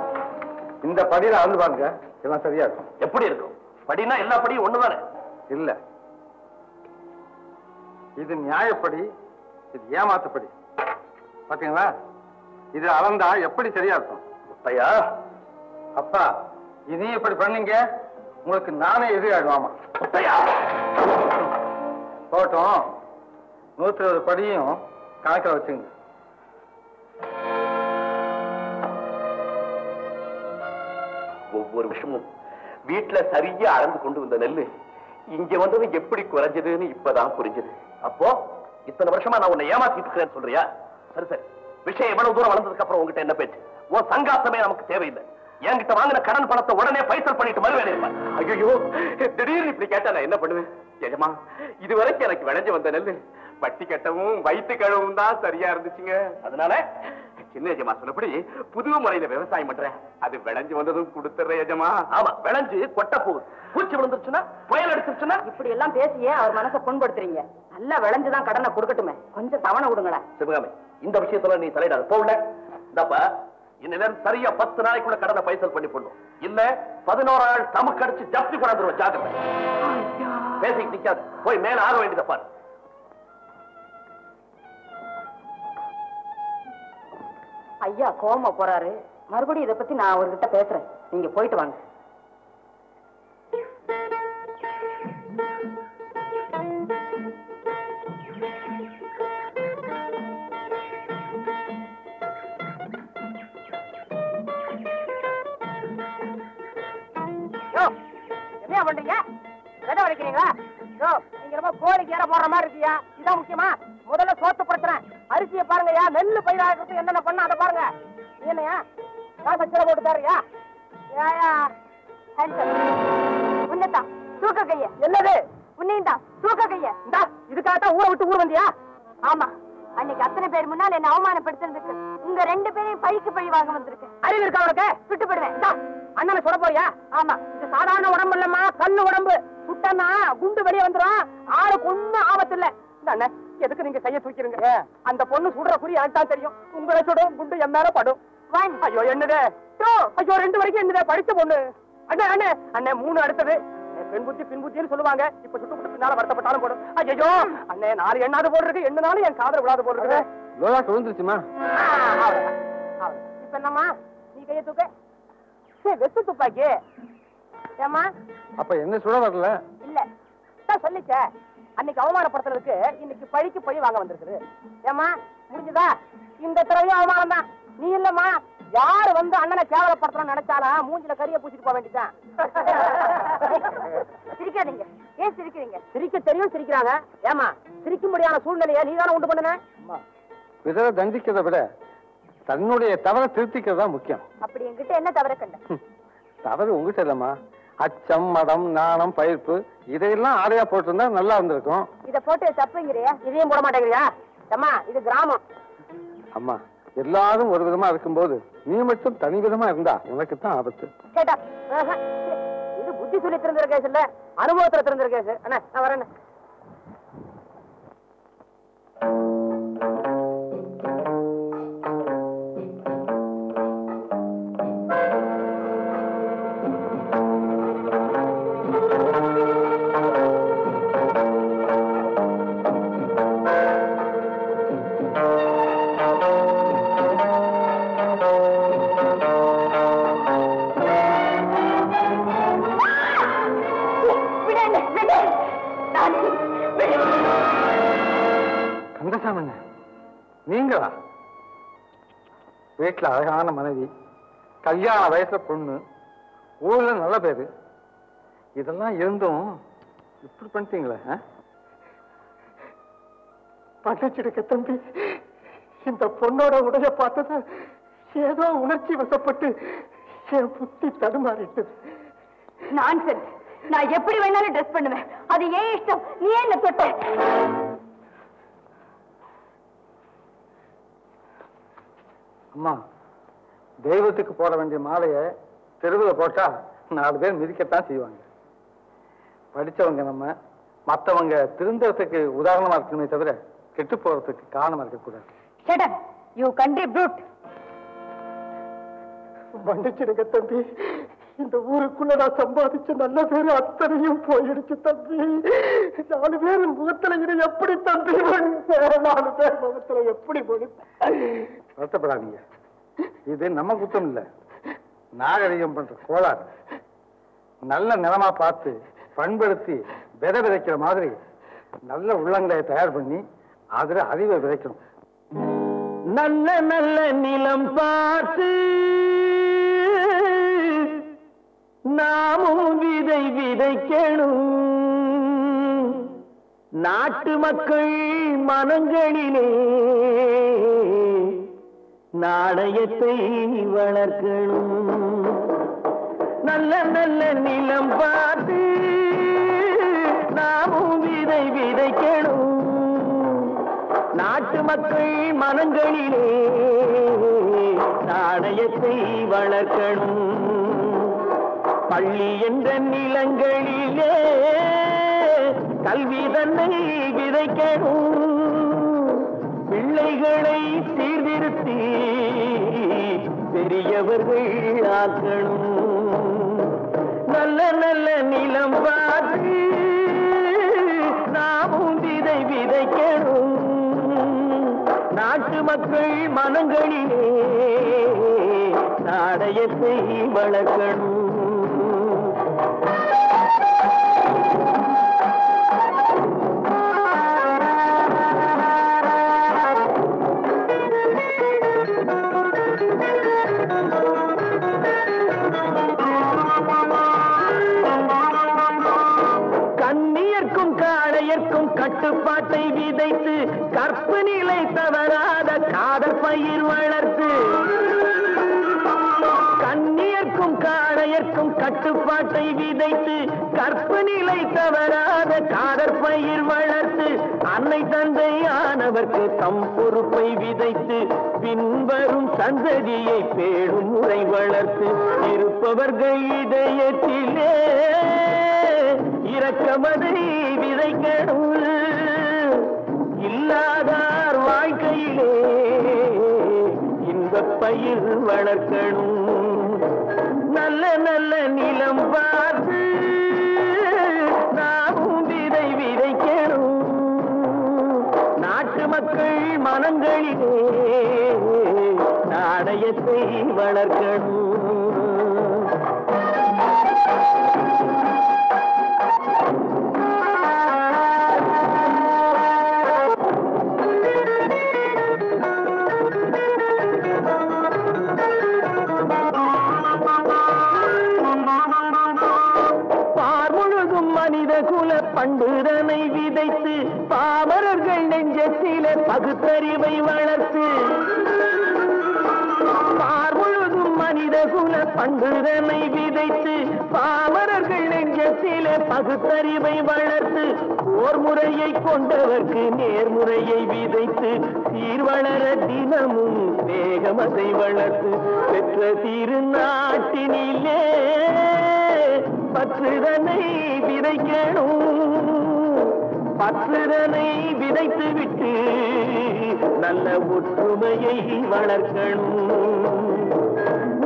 இந்த படியில அளந்து பாருங்க, எல்லாம் சரியா இருக்கும். எப்படி இருக்கும்? படினா எல்லா படியும் ஒண்ணுதானே? இல்ல, இது நியாயப்படி, இது ஏமாத்துப்படி. பாத்தீங்களா? இது அளந்தா எப்படி சரியா இருக்கும்? ஐயா அப்பா, இனி இப்படி பண்ணீங்க உங்களுக்கு நானே எதிராடுவாமா. போட்டோம், 120 படியும் கணக்கில் வச்சுங்க. ஒவ்வொரு விஷயமும் வீட்டுல சரியா அளந்து கொண்டு வந்த நெல்லு இங்க வந்தது எப்படி குறைஞ்சதுன்னு இப்பதான் புரிஞ்சது. அப்போ இத்தனை வருஷமா நான் உன்னை ஏமாத்திட்டு இருக்கிறேன்னு சொல்றியா? சரி சரி, விஷயம் எவ்வளவு தூரம் வளர்ந்ததுக்கு அப்புறம் உங்ககிட்ட என்ன பேச்சு? உன் சங்காத்தமே நமக்கு தேவையில்லை. என்கிட்ட வாங்கின கடன் பணத்தை உடனே பைசல் பண்ணிட்டு மறுவேலை இருப்பேன். ஐயோ, திடீர்னு இப்படி கேட்டா நான் என்ன பண்ணுவேன்? எஜமா, இதுவரைக்கும் எனக்கு விளைஞ்சு வந்த நெல்லு வட்டி கட்டவும் வயிற்று கழுவும் தான் சரியா இருந்துச்சுங்க. அதனால சின்ன எஜமா சொன்னபடி புது முறையில விவசாயம் பண்றேன். அது விளைஞ்சு வந்ததும் கொடுத்துறேன் எஜமா. ஆமா, விளைஞ்சு கொட்ட போகுது. பூச்சி விழுந்துருச்சுன்னா, புயல் அடிச்சிருச்சுன்னா இப்படி எல்லாம் பேசியே அவர் மனசை புண்படுத்துறீங்க. நல்லா விளைஞ்சுதான் கடனை கொடுக்கட்டுமே, கொஞ்சம் தவணை விடுங்களேன். சிவகாமி, இந்த விஷயத்துல நீ தலையிடாத. போகல இந்தப்ப இன்னில சரியா 10 நாளைக்குள்ள கடனை பைசல் பண்ணி போடணும். இல்ல 11 நாள் தமக்கு அடிச்சு ஜப்தி கொண்டாந்துருவோம். ஜாக்கிரதை. பேசிட்டு நிக்காது, போய் மேல ஆக வேண்டியதை பாரு. ஐயா கோவமா போறாரு. மறுபடியும் இதை பத்தி நான் அவர்கிட்ட பேசுறேன். நீங்க போயிட்டு வாங்க. என்ன பண்றீங்க? விதை வளைக்கிறீங்களா? நீங்க ரொம்ப கோழிக்கு ஏற போடுற மாதிரி இருக்கியா? இதான் முக்கியமா? முதல்ல சோத்து படுத்துறேன். அரிசியை பாருங்கய்யா, நெல்லு பயிராகிறது என்னென்ன பண்ண அதை பாருங்க. என்னையா காசை கீழே போட்டு தாரியா? உன்னதான் தூக்க கைய. என்னது? உன்னையும் தான் தூக்க கைய. இந்தா, இதுக்காகத்தான் ஊரை விட்டு ஊர் வந்தியா? ஆமா, அன்னைக்கு அத்தனை பேர் முன்னால் என்ன அவமானப்படுத்திருக்கு. உங்க 2 பேரையும் பழிக்கு பழி வாங்க வந்திருக்கு. அறிவு இருக்கா உனக்கு? விட்டு போடுவேன். அண்ணனை சொல்ல போறியா? ஆமா, இது சாதாரண உடம்பு இல்லம்மா, கல்லு உடம்பு. சுட்டன்னா குண்டு வெளியே வந்துடும். ஆளுக்கு ஒண்ணும் ஆபத்து இல்ல. அண்ணன், எதுக்கு நீங்க கைய தூக்கிறீங்க? அந்த பொண்ணு சுடுற குறி எனக்கு தான் தெரியும். உங்களை சுடும் குண்டு என் மேல படும். ஐயோ என்னது? ஐயோ 2 வரைக்கும் என்னது? படிச்ச பொண்ணு. அண்ணே அண்ணே அண்ணே 3 அடுத்தது. பெண் புத்தி பின் புத்தின்னு சொல்லுவாங்க. இப்ப சுட்டு விட்டு பின்னால வருத்தப்பட்டாலும் போடும். ஐயோ அண்ணே, 4 எண்ணாவது போடுறதுக்கு எண்ணாலும் என் காதல் விடாது போடுறது. லோலா சொல்லுச்சுமா. இப்ப என்னம்மா நீ கைய தூக்க? வெத்து துப்பாக்கி. ஏமா அப்ப என்ன சுட வரல? இல்ல சொல்லிச்ச. அன்னைக்கு அவமானப்படுத்துறதுக்கு இன்னைக்கு பழிக்கு பழி வாங்க வந்திருக்குது. ஏமா முடிஞ்சதா? இந்த தடவையும் அவமானம் தான். நீ இல்லம்மா, யாரு வந்து அண்ணனை கேவலப்படுத்தணும் நினைச்சாலும் மூஞ்சில கரிய பூச்சிட்டு போக வேண்டியதான். சிரிக்காதீங்க. ஏன் சிரிக்கிறீங்க? சிரிக்க தெரியும், சிரிக்கிறாங்க. ஏமா சிரிக்க முடியாத சூழ்நிலையை நீ தானே உண்டு பண்ணுன. பிறரை தண்டிக்கிறத விட தன்னுடைய தவறை திருத்திக்கிறதா முக்கியம். அப்படி என்கிட்ட என்ன தவற கண்ட? தவறு உங்ககிட்ட இல்லம்மா. அச்சம், மடம், நாணம், பயிர்ப்பு இதையெல்லாம் ஆடையா போட்டிருந்தா நல்லா இருந்திருக்கும். இத போட்டு தப்புங்கிறியா? இதையும் போட மாட்டேங்கிறியா? அம்மா இது கிராமம். அம்மா, எல்லாரும் ஒரு விதமா இருக்கும்போது நீ மட்டும் தனி விதமா இருந்தா உனக்கு தான் ஆபத்து. கேட்டா இது புத்தி சொல்லி திறந்திருக்க கேஸ் இல்ல, அனுபவத்துல திறந்திருக்க கேஸ். அண்ணா நான் வரேன். நீங்களா? வீட்டுல அழகான மனைவி, கல்யாண வயசுல பொண்ணு, ஊர்ல நல்ல பேரு, இதெல்லாம் இருந்தும் இப்படி பண்ணிட்டீங்களே? பட்டச்சிடுக்க தம்பி, இந்த பொண்ணோட உடைய பார்த்தது ஏதோ உணர்ச்சி வசப்பட்டு என் புத்தி தடுமாறிட்டு. நான்சென்ஸ். நான் எப்படி வேணாலும் ட்ரெஸ் பண்ணுவேன். அது ஏன் இஷ்டம். நீ ஏன் என்ன தொட்ட? அம்மா, தெய்வத்துக்கு போட வேண்டிய மாலையை தெருவில் போட்டா 4 பேர் மிதிக்கத்தான் செய்வாங்க. படிச்சவங்க நம்ம, மற்றவங்க திருந்தறதுக்கு உதாரணமா இருக்கணுமே தவிர கெட்டு போறதுக்கு காரணமா இருக்கக்கூடாது. Shut up, you country brute. மன்னிச்சிடுங்க தம்பி, இந்த ஊருக்குள்ள நான் சம்பாதிச்ச நல்ல பேரு அத்தனையும் போயிடுச்சு தம்பி. 4 பேர் முகத்துல இது எப்படி தம்பி? 4 பேர் முகத்துல எப்படி போடு? வருத்தப்படாதீங்க. இது நம்ம குத்தம் இல்ல, நாகரிகம் பண்ற கோளாறு. நல்ல நிலமா பார்த்து பண்படுத்தி விதை விதைக்கிற மாதிரி நல்ல உள்ளங்களை தயார் பண்ணி அதுல அறிவை விதைக்கணும். நல்ல நல்ல நிலம் பார்த்து நாமும் விதை விதைக்கணும். நாட்டு மக்கள் மனங்களிலே நாணயத்தை வளர்க்கணும். நல்ல நல்ல நிலம் பார்த்து நாமும் விதைக்கணும். நாட்டு மக்கள் மனங்களிலே நாணயத்தை வளர்க்கணும். பள்ளி என்ற நிலங்களிலே கல்வி தன்னை விதைக்கணும். பிள்ளைகளை சீர்திருத்தி பெரியவர்கள் ஆக்கணும். நல்ல நல்ல நிலம் பார்த்து நாமும் விதைக்கணும். நாட்டு மக்கள் மனங்களிலே நாணயத்தை வளர்க்கணும். கட்டுப்பாட்டை விதைத்து கற்பு நிலை தவறாத காதல் பயிர் வளர்த்து கண்ணியர்க்கும் காளையர்க்கும் கட்டுப்பாட்டை விதைத்து கற்பு நிலை தவறாத காதல் பயிர் வளர்த்து அன்னை தந்தையானவர்க்கு தம் பொறுப்பை விதைத்து பின்வரும் சந்ததியை பேடும் முறை வளர்த்து இருப்பவர்கள் இதயத்திலே இரக்கமதை விதைக்கணும். இல்லாதார் வாழ்க்கையிலே இன்பப் பயிர் வளர்க்கணும். நல்ல நல்ல நிலம் பார்த்து நாமும் விதைக்கணும். நாட்டு மக்கள் மனங்களிலே நாணயத்தை வளர்க்கணும். பண்புதனை விதைத்து பாமரர்கள் நெஞ்சத்திலே பகுத்தறிவை வளர்த்து பார்முழுதும் மனித குல பண்புதனை விதைத்து பாமரர்கள் நெஞ்சத்திலே பகுத்தறிவை வளர்த்து ஓர் முறையை கொண்டவர்க்கு நேர்முறையை விதைத்து சீர்வளர தினமும் வேகமதை வளர்த்து பெற்ற திருநாட்டினிலே பற்றுதனை விதைக்கணும். பற்றுதனை விதைத்து விட்டு நல்ல ஒற்றுமையை வளர்க்கணும்.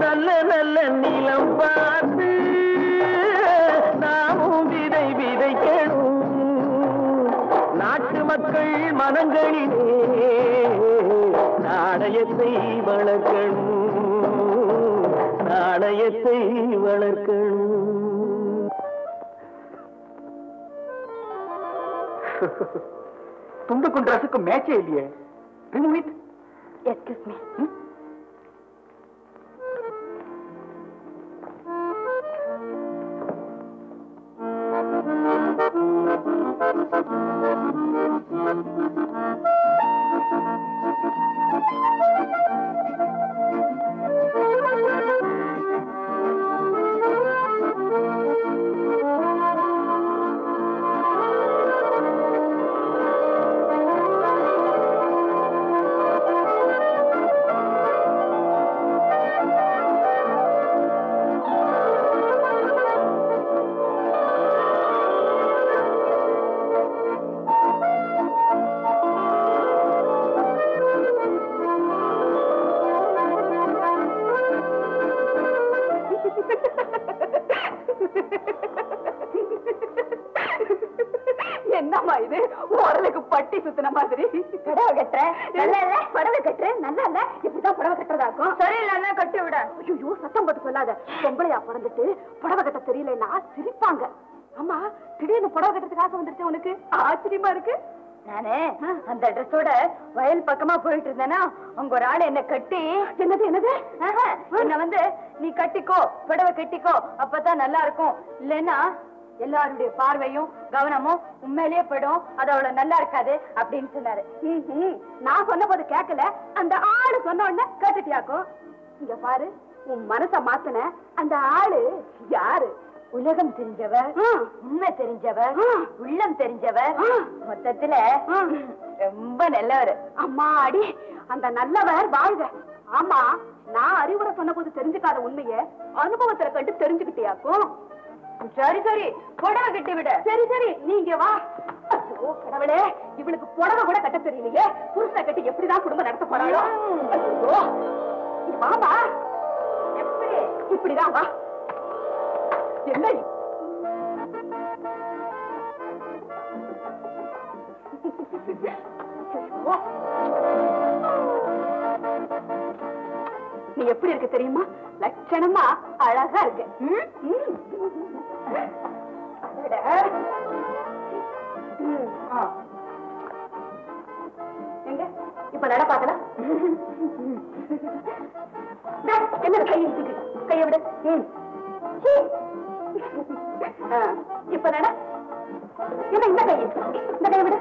நல்ல நல்ல நிலம் பார்த்து நாமும் விதைக்கணும். நாட்டு மக்கள் மனங்களிலே நாணயத்தை வளர்க்கணும். நாணயத்தை வளர்க்கணும். துண்டுக்கும் ட்ரெஸ்ஸுக்கும் மேட்சே இல்லையே. Remove it. Excuse me. என்னம்மா இது உரலுக்கு பட்டி சுத்தின மாதிரி? புடவை கட்டுற நல்லா இல்ல, புடவை கட்டுற நல்லா இல்ல, இப்படிதான் புடவை கட்டுறதாக்கும். சரியில்லைன்னா கட்டி விட. ஐயோ சத்தம் போட்டு சொல்லாத. பொம்பளையா பிறந்துட்டு புடவை கட்ட தெரியலன்னா சிரிப்பாங்க. ஆமா, திடீர்னு புடவை கட்டுறதுக்கு ஆசை வந்துருச்சு உனக்கு? ஆச்சரியமா இருக்கு. நானே அந்த ட்ரெஸ்ஸோட வயல் பக்கமா போயிட்டு இருந்தேன்னா உங்க ஒரு ஆள் என்ன கட்டி என்னது என்ன வந்து நீ கட்டிக்கோ, புடவை கட்டிக்கோ, அப்பதான் நல்லா இருக்கும், இல்லைன்னா எல்லாருடைய பார்வையும் கவனமும் உண்மையிலேயே போயிடும், அது அவ்வளவு நல்லா இருக்காது அப்படின்னு சொன்னாரு. நான் சொன்ன போது கேட்கல, அந்த ஆளு சொன்ன உடனே கேட்டுட்டியாக்கும். இங்க பாரு, உன் மனச மாத்தின அந்த ஆளு யாரு? உலகம் தெரிஞ்சவர், உண்மை தெரிஞ்சவர், உள்ளம் தெரிஞ்சவர், மொத்தத்துல ரொம்ப நல்லவர். அம்மா அடி, அந்த நல்லவர் வாழ்க. ஆமா, நான் அறிவுரை சொன்ன போது தெரிஞ்சுக்காத உண்மைய அனுபவத்துல கண்டு தெரிஞ்சுக்கிட்டியாக்கும். சரி சரி, புடவை கட்டி விட. சரி சரி, நீங்க வா. ஓ கடவுளே, இவளுக்கு புடவை கூட கட்ட தெரியலையே. புருஷனை கட்டி எப்படிதான் குடும்பம் நடத்த போறாளோ. வாமா, எப்படி இப்படிதான் வா. என்ன நீ எப்படி இருக்கு தெரியுமா? லட்சணமா அழகா இருக்கு. எங்க இப்ப நட பாக்கலாம். என்ன கையை விட. இப்ப நட. என்ன இந்த கை, இந்த கை விட.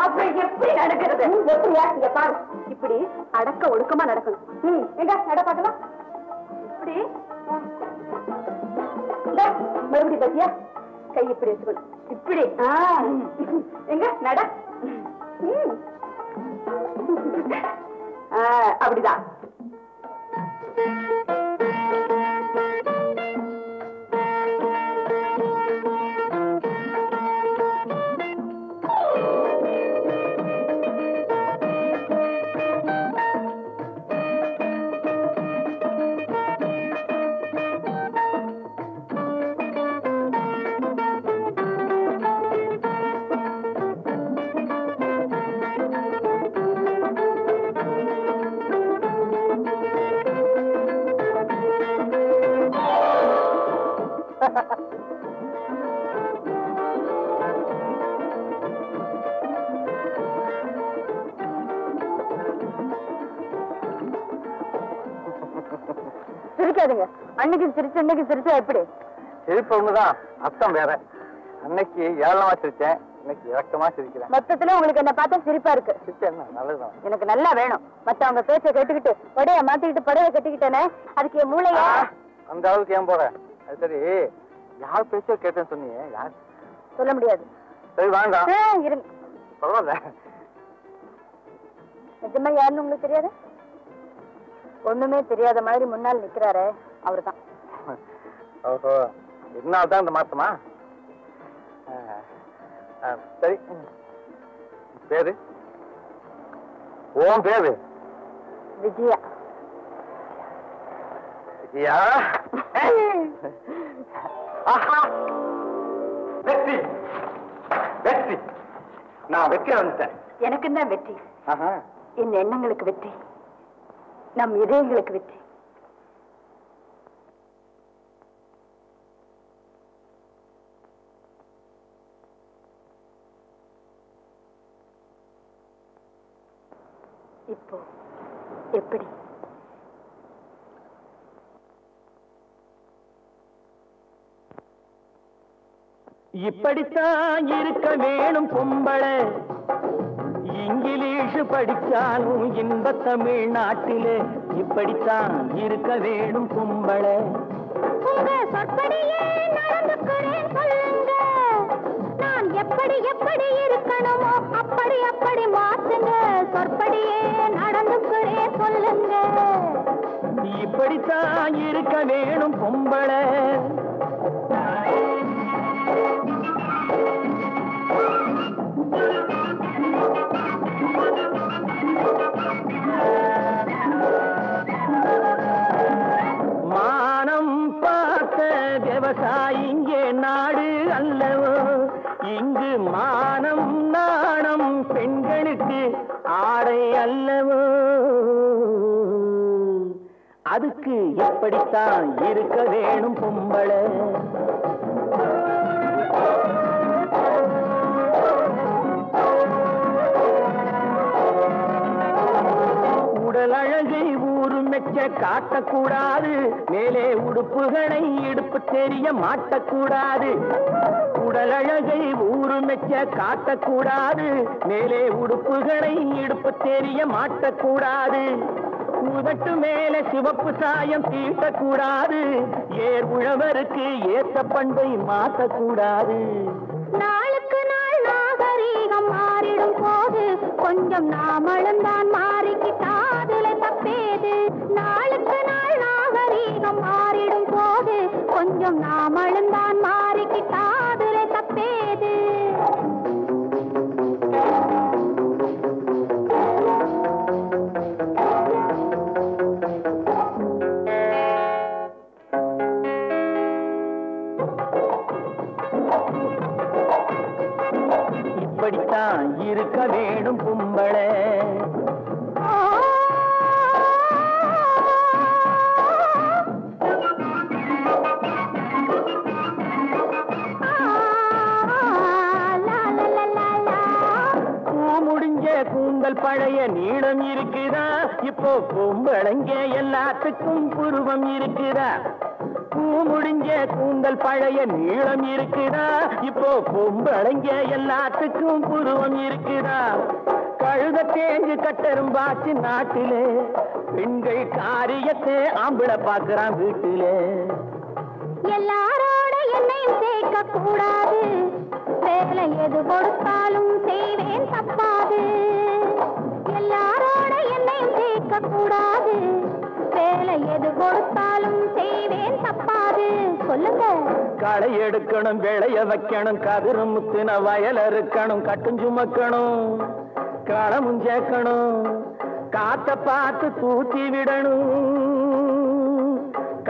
அப்ப எப்படி நடக்கிறது? எப்படியா பாரு, இப்படி அடக்க ஒடுக்கமா நடக்கணும். எங்க நட பாக்கலாம். இப்படி மறுபடியும் பத்தியா, கை இப்படி வச்சுக்கணும். இப்படி எங்க நட. அப்படிதான். சிரிக்காதீங்க. அன்னைக்கு சிரிச்சு இன்னைக்கு சிரிச்சா எப்படி? சிரிப்பு ஒண்ணுதான், அர்த்தம் வேற. அன்னைக்கு ஏளனமா சிரிச்சேன், இன்னைக்கு இறக்கமா சிரிக்கிறேன். மொத்தத்துல உங்களுக்கு என்ன பார்த்தா சிரிப்பா இருக்கு. சிரிச்சேன்னா நல்லதுதான். எனக்கு நல்லா வேணும். மத்தவங்க பேச்ச கேட்டுக்கிட்டு படைய மாத்திக்கிட்டு படைய கட்டிக்கிட்டேனே, அதுக்கு என் மூளையா? அந்த அளவுக்கு ஏன் போற? அது சரி, யார் பேச்சோ கேட்டேன்னு சொன்னீங்க, யார்? சொல்ல முடியாது. சரி வேண்டாம், இருங்க. பரவாயில்ல. நிஜமா யாருன்னு உங்களுக்கு தெரியாது? ஒண்ணுமே தெரியாத மாதிரி முன்னால் நிக்கிறாரு, அவருதான். ஓஹோ, இதனால்தான் இந்த மாசமா? சரி, பேரு? ஓம் பேரு? விஜயா. விஜயா, வெற்றி வெற்றி, நான் வெற்றி வந்துட்டேன். எனக்கு தான் வெற்றி. என் எண்ணங்களுக்கு வெற்றி, நம் இதயங்களுக்கு வெற்றி. இப்போ எப்படி? இப்படித்தான் இருக்க வேணும் பொம்பளை, இங்கிலீஷ் படிச்சாலும் இன்ப தமிழ்நாட்டிலே இப்படித்தான் இருக்க வேணும் பொம்பளை. உங்க சொற்படியே நடந்துக்கிறேன் சொல்லுங்க, நான் எப்படி எப்படி இருக்கணுமோ அப்படி அப்படி மாத்துங்க, சொற்படியே நடந்துக்கிறேன் சொல்லுங்க. இப்படித்தான் இருக்க வேணும் பொம்பளை. மானம் பார்த்த விவசாயி இங்கே நாடு அல்லவோ, இங்கு மானம் நாணம் பெண்களுக்கு ஆடை அல்லவோ, அதுக்கு எப்படித்தான் இருக்க வேணும் பொம்பளை. உடல் அழகை ஊரும் மெச்ச காட்டக்கூடாது, மேலே உடுப்புகளை இடுப்பு தெரிய மாட்டக்கூடாது. உடலழகை ஊரு மெச்ச காட்டக்கூடாது, மேலே உடுப்புகளை இடுப்பு தெரிய மாட்டக்கூடாது. உதட்டு மேல சிவப்பு சாயம் தீட்டக்கூடாது, ஏர் உழவருக்கு ஏத்த பண்பை மாற்றக்கூடாது. நாளுக்கு நாள் நாகரீகம் மாறிடும் போது கொஞ்சம் நாமளும் தான் மாறிக்கிட்டாதுல தப்பேது. நாளுக்கு நாள் நாகரீகம் மாறிடும் போது கொஞ்சம் நாமளும் தான் மாறிக்கிட்டாதுல தப்பேது. இப்படித்தான் இருக்க வேணும் கும்பளே. கூந்தல் பழைய நீளம் இருக்குதா, இப்போ பொம்பளைங்க எல்லாத்துக்கும் புருவம் இருக்குதா. பூ முடிஞ்ச கூந்தல் பழைய நீளம் இருக்குதா, இப்போ பொம்பளைங்க எல்லாத்துக்கும் புருவம் இருக்குதா. கழுத தேஞ்சு கட்டெரும்பாச்சு நாட்டிலே, பெண்கள் காரியத்தை ஆம்பளை பாக்குறான் வீட்டிலே. எல்லாரோட என்னையும் சேர்க்க கூடாது, வேலை எது கொடுத்தாலும் செய்வேன் தப்பாது. எல்லாரோட என்னையும் சேர்க்க கூடாது, வேலை எது கொடுத்தாலும் செய்வேன் தப்பாது. சொல்லுங்க. களை எடுக்கணும், விளைய வைக்கணும், கதிரு முத்தின வயல் இருக்கணும், கட்டும் சுமக்கணும், களமும் சேர்க்கணும், காத்த பார்த்து தூத்தி விடணும்.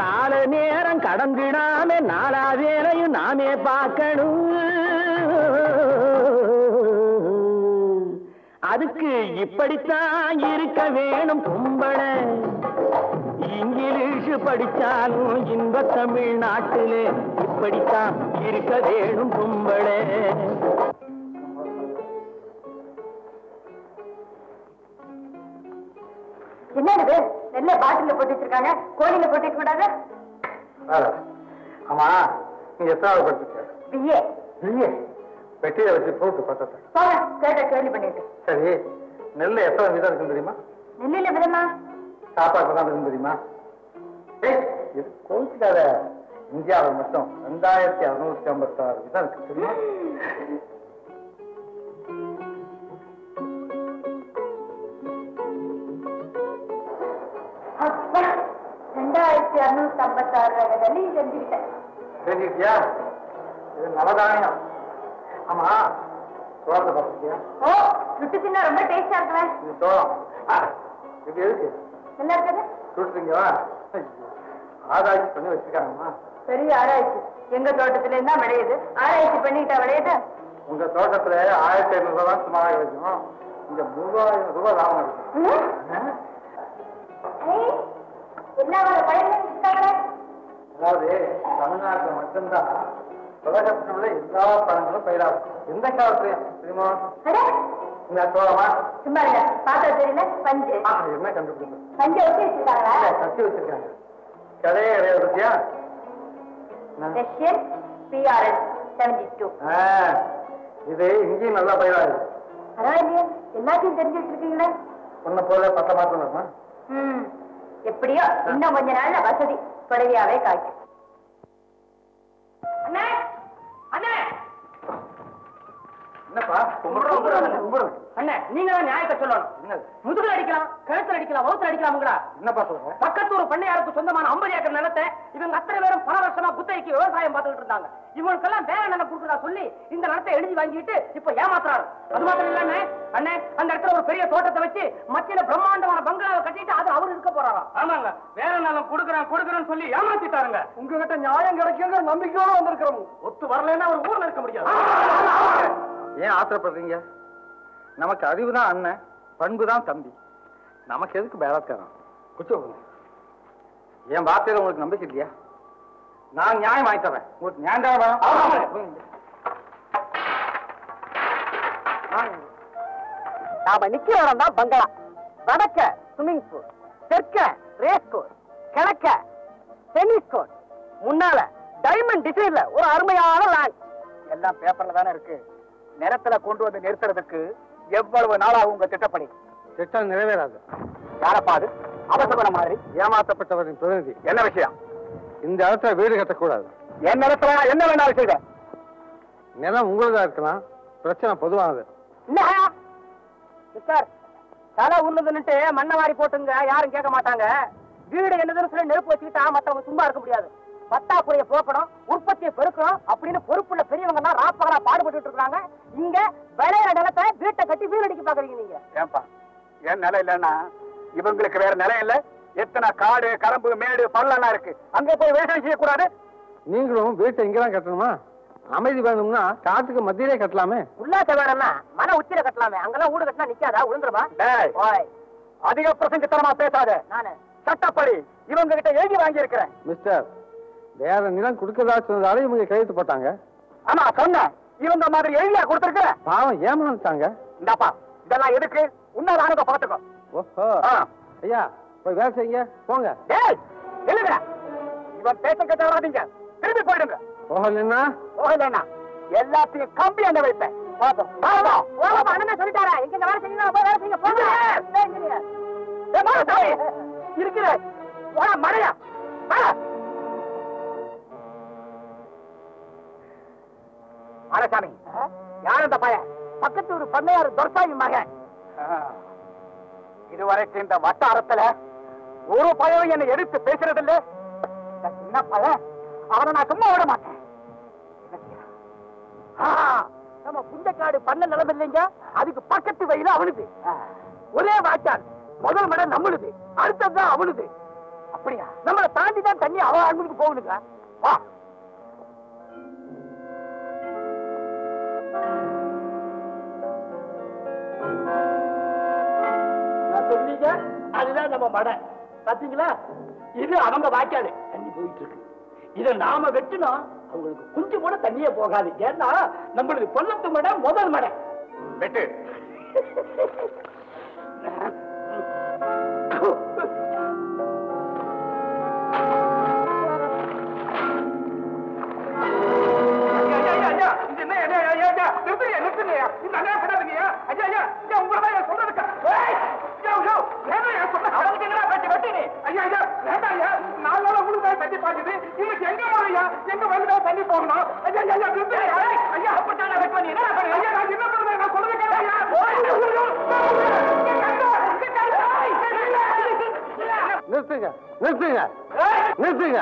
கால நேரம் கடந்திடாம நாலா வேலையும் நாமே பார்க்கணும். அதுக்கு இப்படித்தான் இருக்க வேணும் கும்பளை. இங்கிலீஷ் படிச்சாலும் இன்ப தமிழ்நாட்டிலே இப்படித்தான் இருக்க வேணும் கும்பளை. என்னது நெல்ல பாட்டில போட்டு வச்சிருக்காங்க, கோழில போட்டு கூடாது? ஆமா, நீங்க எத்தனாவது படிச்சிருக்க? பிஏ. பிஏ பெட்டியை வச்சு போட்டு பத்தத்தை கேட்ட கேள்வி பண்ணிட்டு. சரி, நெல்ல எத்தனை விதம் இருக்குன்னு தெரியுமா? நெல்லில விதமா? சாப்பாடு தான் இருக்குன்னு தெரியுமா? இது கோவிச்சுக்காத. இந்தியாவில் மட்டும் 2656 விதம் இருக்கு தெரியுமா? அப்பா, 2656 நெல்லி செஞ்சுக்கிட்டேன். தெரிஞ்சுக்கிட்டியா? இது நவதானியம். ஆமா, சோளத்தை பார்த்துக்கியா? ஓ, சுட்டு தின்னா ரொம்ப டேஸ்டா இருக்குவேன். இது சோளம். இது எதுக்கு? நல்லா இருக்குது. சுட்டுறீங்களா? ஆராய்ச்சி பண்ணி வச்சிருக்காங்கம்மா. பெரிய ஆராய்ச்சி எங்க தோட்டத்துல இருந்தா விளையுது. ஆராய்ச்சி பண்ணிக்கிட்டா விளையுது. உங்க தோட்டத்துல 1500 ரூபாய் சுமாராக கிடைக்கும். இங்க 3000 ரூபாய் லாபம் இருக்கும். என்ன பயிர்? அதாவது தமிழ்நாட்டில் மட்டும்தான் உலகத்தில் உள்ள எல்லா பழங்களும் பயிராகும். எந்த காலத்துலயும் தெரியுமா? இந்த சோளமா? சும்மா இல்ல, பார்த்தா தெரியல. பஞ்சு என்ன கண்டுபிடிச்சு பஞ்ச வச்சு வச்சிருக்காங்க. கட்டி வச்சிருக்காங்க. கதையே கிடையாது பத்தியா? Russian PRS 72. இது இங்கேயும் நல்லா பயிராகுது. பரவாயில்லையே, எல்லாத்தையும் தெரிஞ்சு வச்சிருக்கீங்களே. ஒன்ன போல 10 மாசம் வருமா? எப்படியோ இன்னும் கொஞ்ச நாள்ல வசதி குறையாவே காய்க்கும். அண்ணே, அண்ணே, என்னப்பா அண்ணே, நீங்க தான் நியாயத்தை சொல்லணும். முதுகுல அடிக்கலாம், கழுத்துல அடிக்கலாம், வவுத்துல அடிக்கலாமுங்கடா. என்னப்பா சொல்ற? பக்கத்தூர் பண்ணையாருக்கு சொந்தமான 50 ஏக்கர் நிலத்தை இவங்க அத்தனை பேரும் பல வருஷமா குத்தகைக்கு விவசாயம் பார்த்துக்கிட்டு இருந்தாங்க. இவங்களுக்கெல்லாம் வேற நிலம் கொடுக்குறதா சொல்லி இந்த நிலத்தை எழுதி வாங்கிட்டு இப்ப ஏமாத்துறாரு. அது மாத்திரம் இல்ல அண்ணே, அந்த இடத்துல ஒரு பெரிய தோட்டத்தை வச்சு மத்தியில பிரம்மாண்டமான பங்களாவை கட்டிட்டு அது அவரு இருக்க போறாராம். ஆமாங்க, வேற நிலம் கொடுக்குறேன்னு சொல்லி ஏமாத்திட்டாருங்க. உங்ககிட்ட நியாயம் கிடைக்குங்க நம்பிக்கையோட வந்திருக்கிறோம். ஒத்து வரலன்னா ஒரு ஊர்ல இருக்க முடியாது. ஏன் ஆத்திரப்படுறீங்க? நமக்கு அறிவுதான் அண்ணன், பண்புதான் தம்பி. நமக்கு எதுக்கு பேரத்காரம்? குச்சோ, என் வார்த்தையில உங்களுக்கு நம்பிக்கை இல்லையா? நான் நியாயம் வாங்கி தரேன். உங்களுக்கு நியாயம் தான். நாம நிக்கிற இடம் தான் பங்களா, வடக்க ஸ்விம்மிங் பூல், தெற்க ரேஸ் கோர்ஸ், கிழக்க டென்னிஸ் கோர்ட், முன்னால டைமண்ட் டிசைன்ல ஒரு அருமையான லேண்ட். எல்லாம் பேப்பர்ல தானே இருக்கு. நிலத்துல கொண்டு வந்து நிறுத்துறதுக்கு எவ்வளவு நாளாகும் உங்க திட்டப்படி? திட்டம் நிறைவேறாது. யாரப்பா அது? அவசர மாதிரி ஏமாற்றப்பட்டவரின் பிரதிநிதி. என்ன விஷயம்? இந்த இடத்துல வீடு கட்டக்கூடாது. என் நிலத்துல என்ன வேணாலும் செய்த. நிலம் உங்களதா இருக்கலாம், பிரச்சனை பொதுவானது. சார், தலை உண்ணுதுன்னுட்டு மண்ணை வாரி போட்டுங்க, யாரும் கேட்க மாட்டாங்க. வீடு என்னதுன்னு சொல்லி நெருப்பு வச்சுக்கிட்டா மத்தவங்க சும்மா இருக்க முடியாது. பத்தாக்குறைய போக்கணும், உற்பத்தியை பெருக்கணும் அப்படின்னு பொறுப்புள்ள பெரியவங்க தான் ராப்பகலா பாடுபட்டு இருக்காங்க. இங்க விளையாட நிலத்தை வீட்டை கட்டி வீடடிக்க பாக்குறீங்க நீங்க. ஏன்பா என் நிலம் இல்லன்னா இவங்களுக்கு வேற நிலம் இல்ல? எத்தனை காடு கரம்பு மேடு பள்ளம் இருக்கு, அங்க போய் விவசாயம் செய்யக்கூடாது? நீங்களும் வீட்டை இங்கதான் கட்டணுமா? அமைதி வேணும்னா காட்டுக்கு மத்தியிலே கட்டலாமே. உல்லாச வேணும்னா மன உச்சியில கட்டலாமே. அங்கெல்லாம் வீடு கட்டினா நிக்காதா, விழுந்துருமா? அதிக பிரசங்கத்தனமா பேசாத. நானு சட்டப்படி இவங்க கிட்ட எழுதி வாங்கி இருக்கிறேன். மிஸ்டர், வேற நிலம் கொடுக்கறதா சொன்னதால இவங்க கையெழுத்து போட்டாங்க. ஆமா சொன்னேன். இவங்க மாதிரி எழுதியா கொடுத்திருக்க? பாவம் ஏமாந்துட்டாங்க. இந்தாப்பா இதெல்லாம் எதுக்கு? உன்னதானத பாத்துக்கோ. ஓஹோ, ஐயா போய் வேலை செய்யுங்க, போங்க. எழுதுற இவன் பேச கேட்டாதீங்க, திரும்பி போயிடுங்க. போகலன்னா எல்லாத்தையும் கம்பி அங்க வைப்பேன். அண்ணன் சொல்லிட்டாரா? எங்க வேலை செய்யணும், வேலை செய்ய போங்க. இருக்கிற மழையா ஆனசாமி, யார் அந்த பையன்? பக்கத்து ஒரு பண்ணையார் துரசாமி மகன். இதுவரைக்கும் இந்த வட்டாரத்துல ஒரு பையன் என்னை எடுத்து பேசுறது இல்ல. சின்ன பையன், அவனை நான் சும்மா விட மாட்டேன். நம்ம புஞ்சக்காடு பண்ண நிலம் இல்லைங்க, அதுக்கு பக்கத்து வயல அவனுது. ஒரே வாய்க்கால், முதல் மடம் நம்மளுது, அடுத்ததுதான் அவனுது. அப்படியா? நம்மளை தாண்டி தான் தண்ணி அவன் அன்புக்கு போகணுங்க. வா. சொல்றீங்க, அதுதான் நம்ம மடை. பாத்தீங்களா, இது அவங்க வாய்க்காடு, தண்ணி போயிட்டு இருக்கு. இதை நாம வெட்டினா அவங்களுக்கு கொஞ்சம் கூட தண்ணியே போகாது. ஏன்னா நம்மளுக்கு கொல்லத்து மடை முதல் மடை. வெட்டு. நிறுத்துங்க, நிறுத்துங்க, நிறுத்துங்க.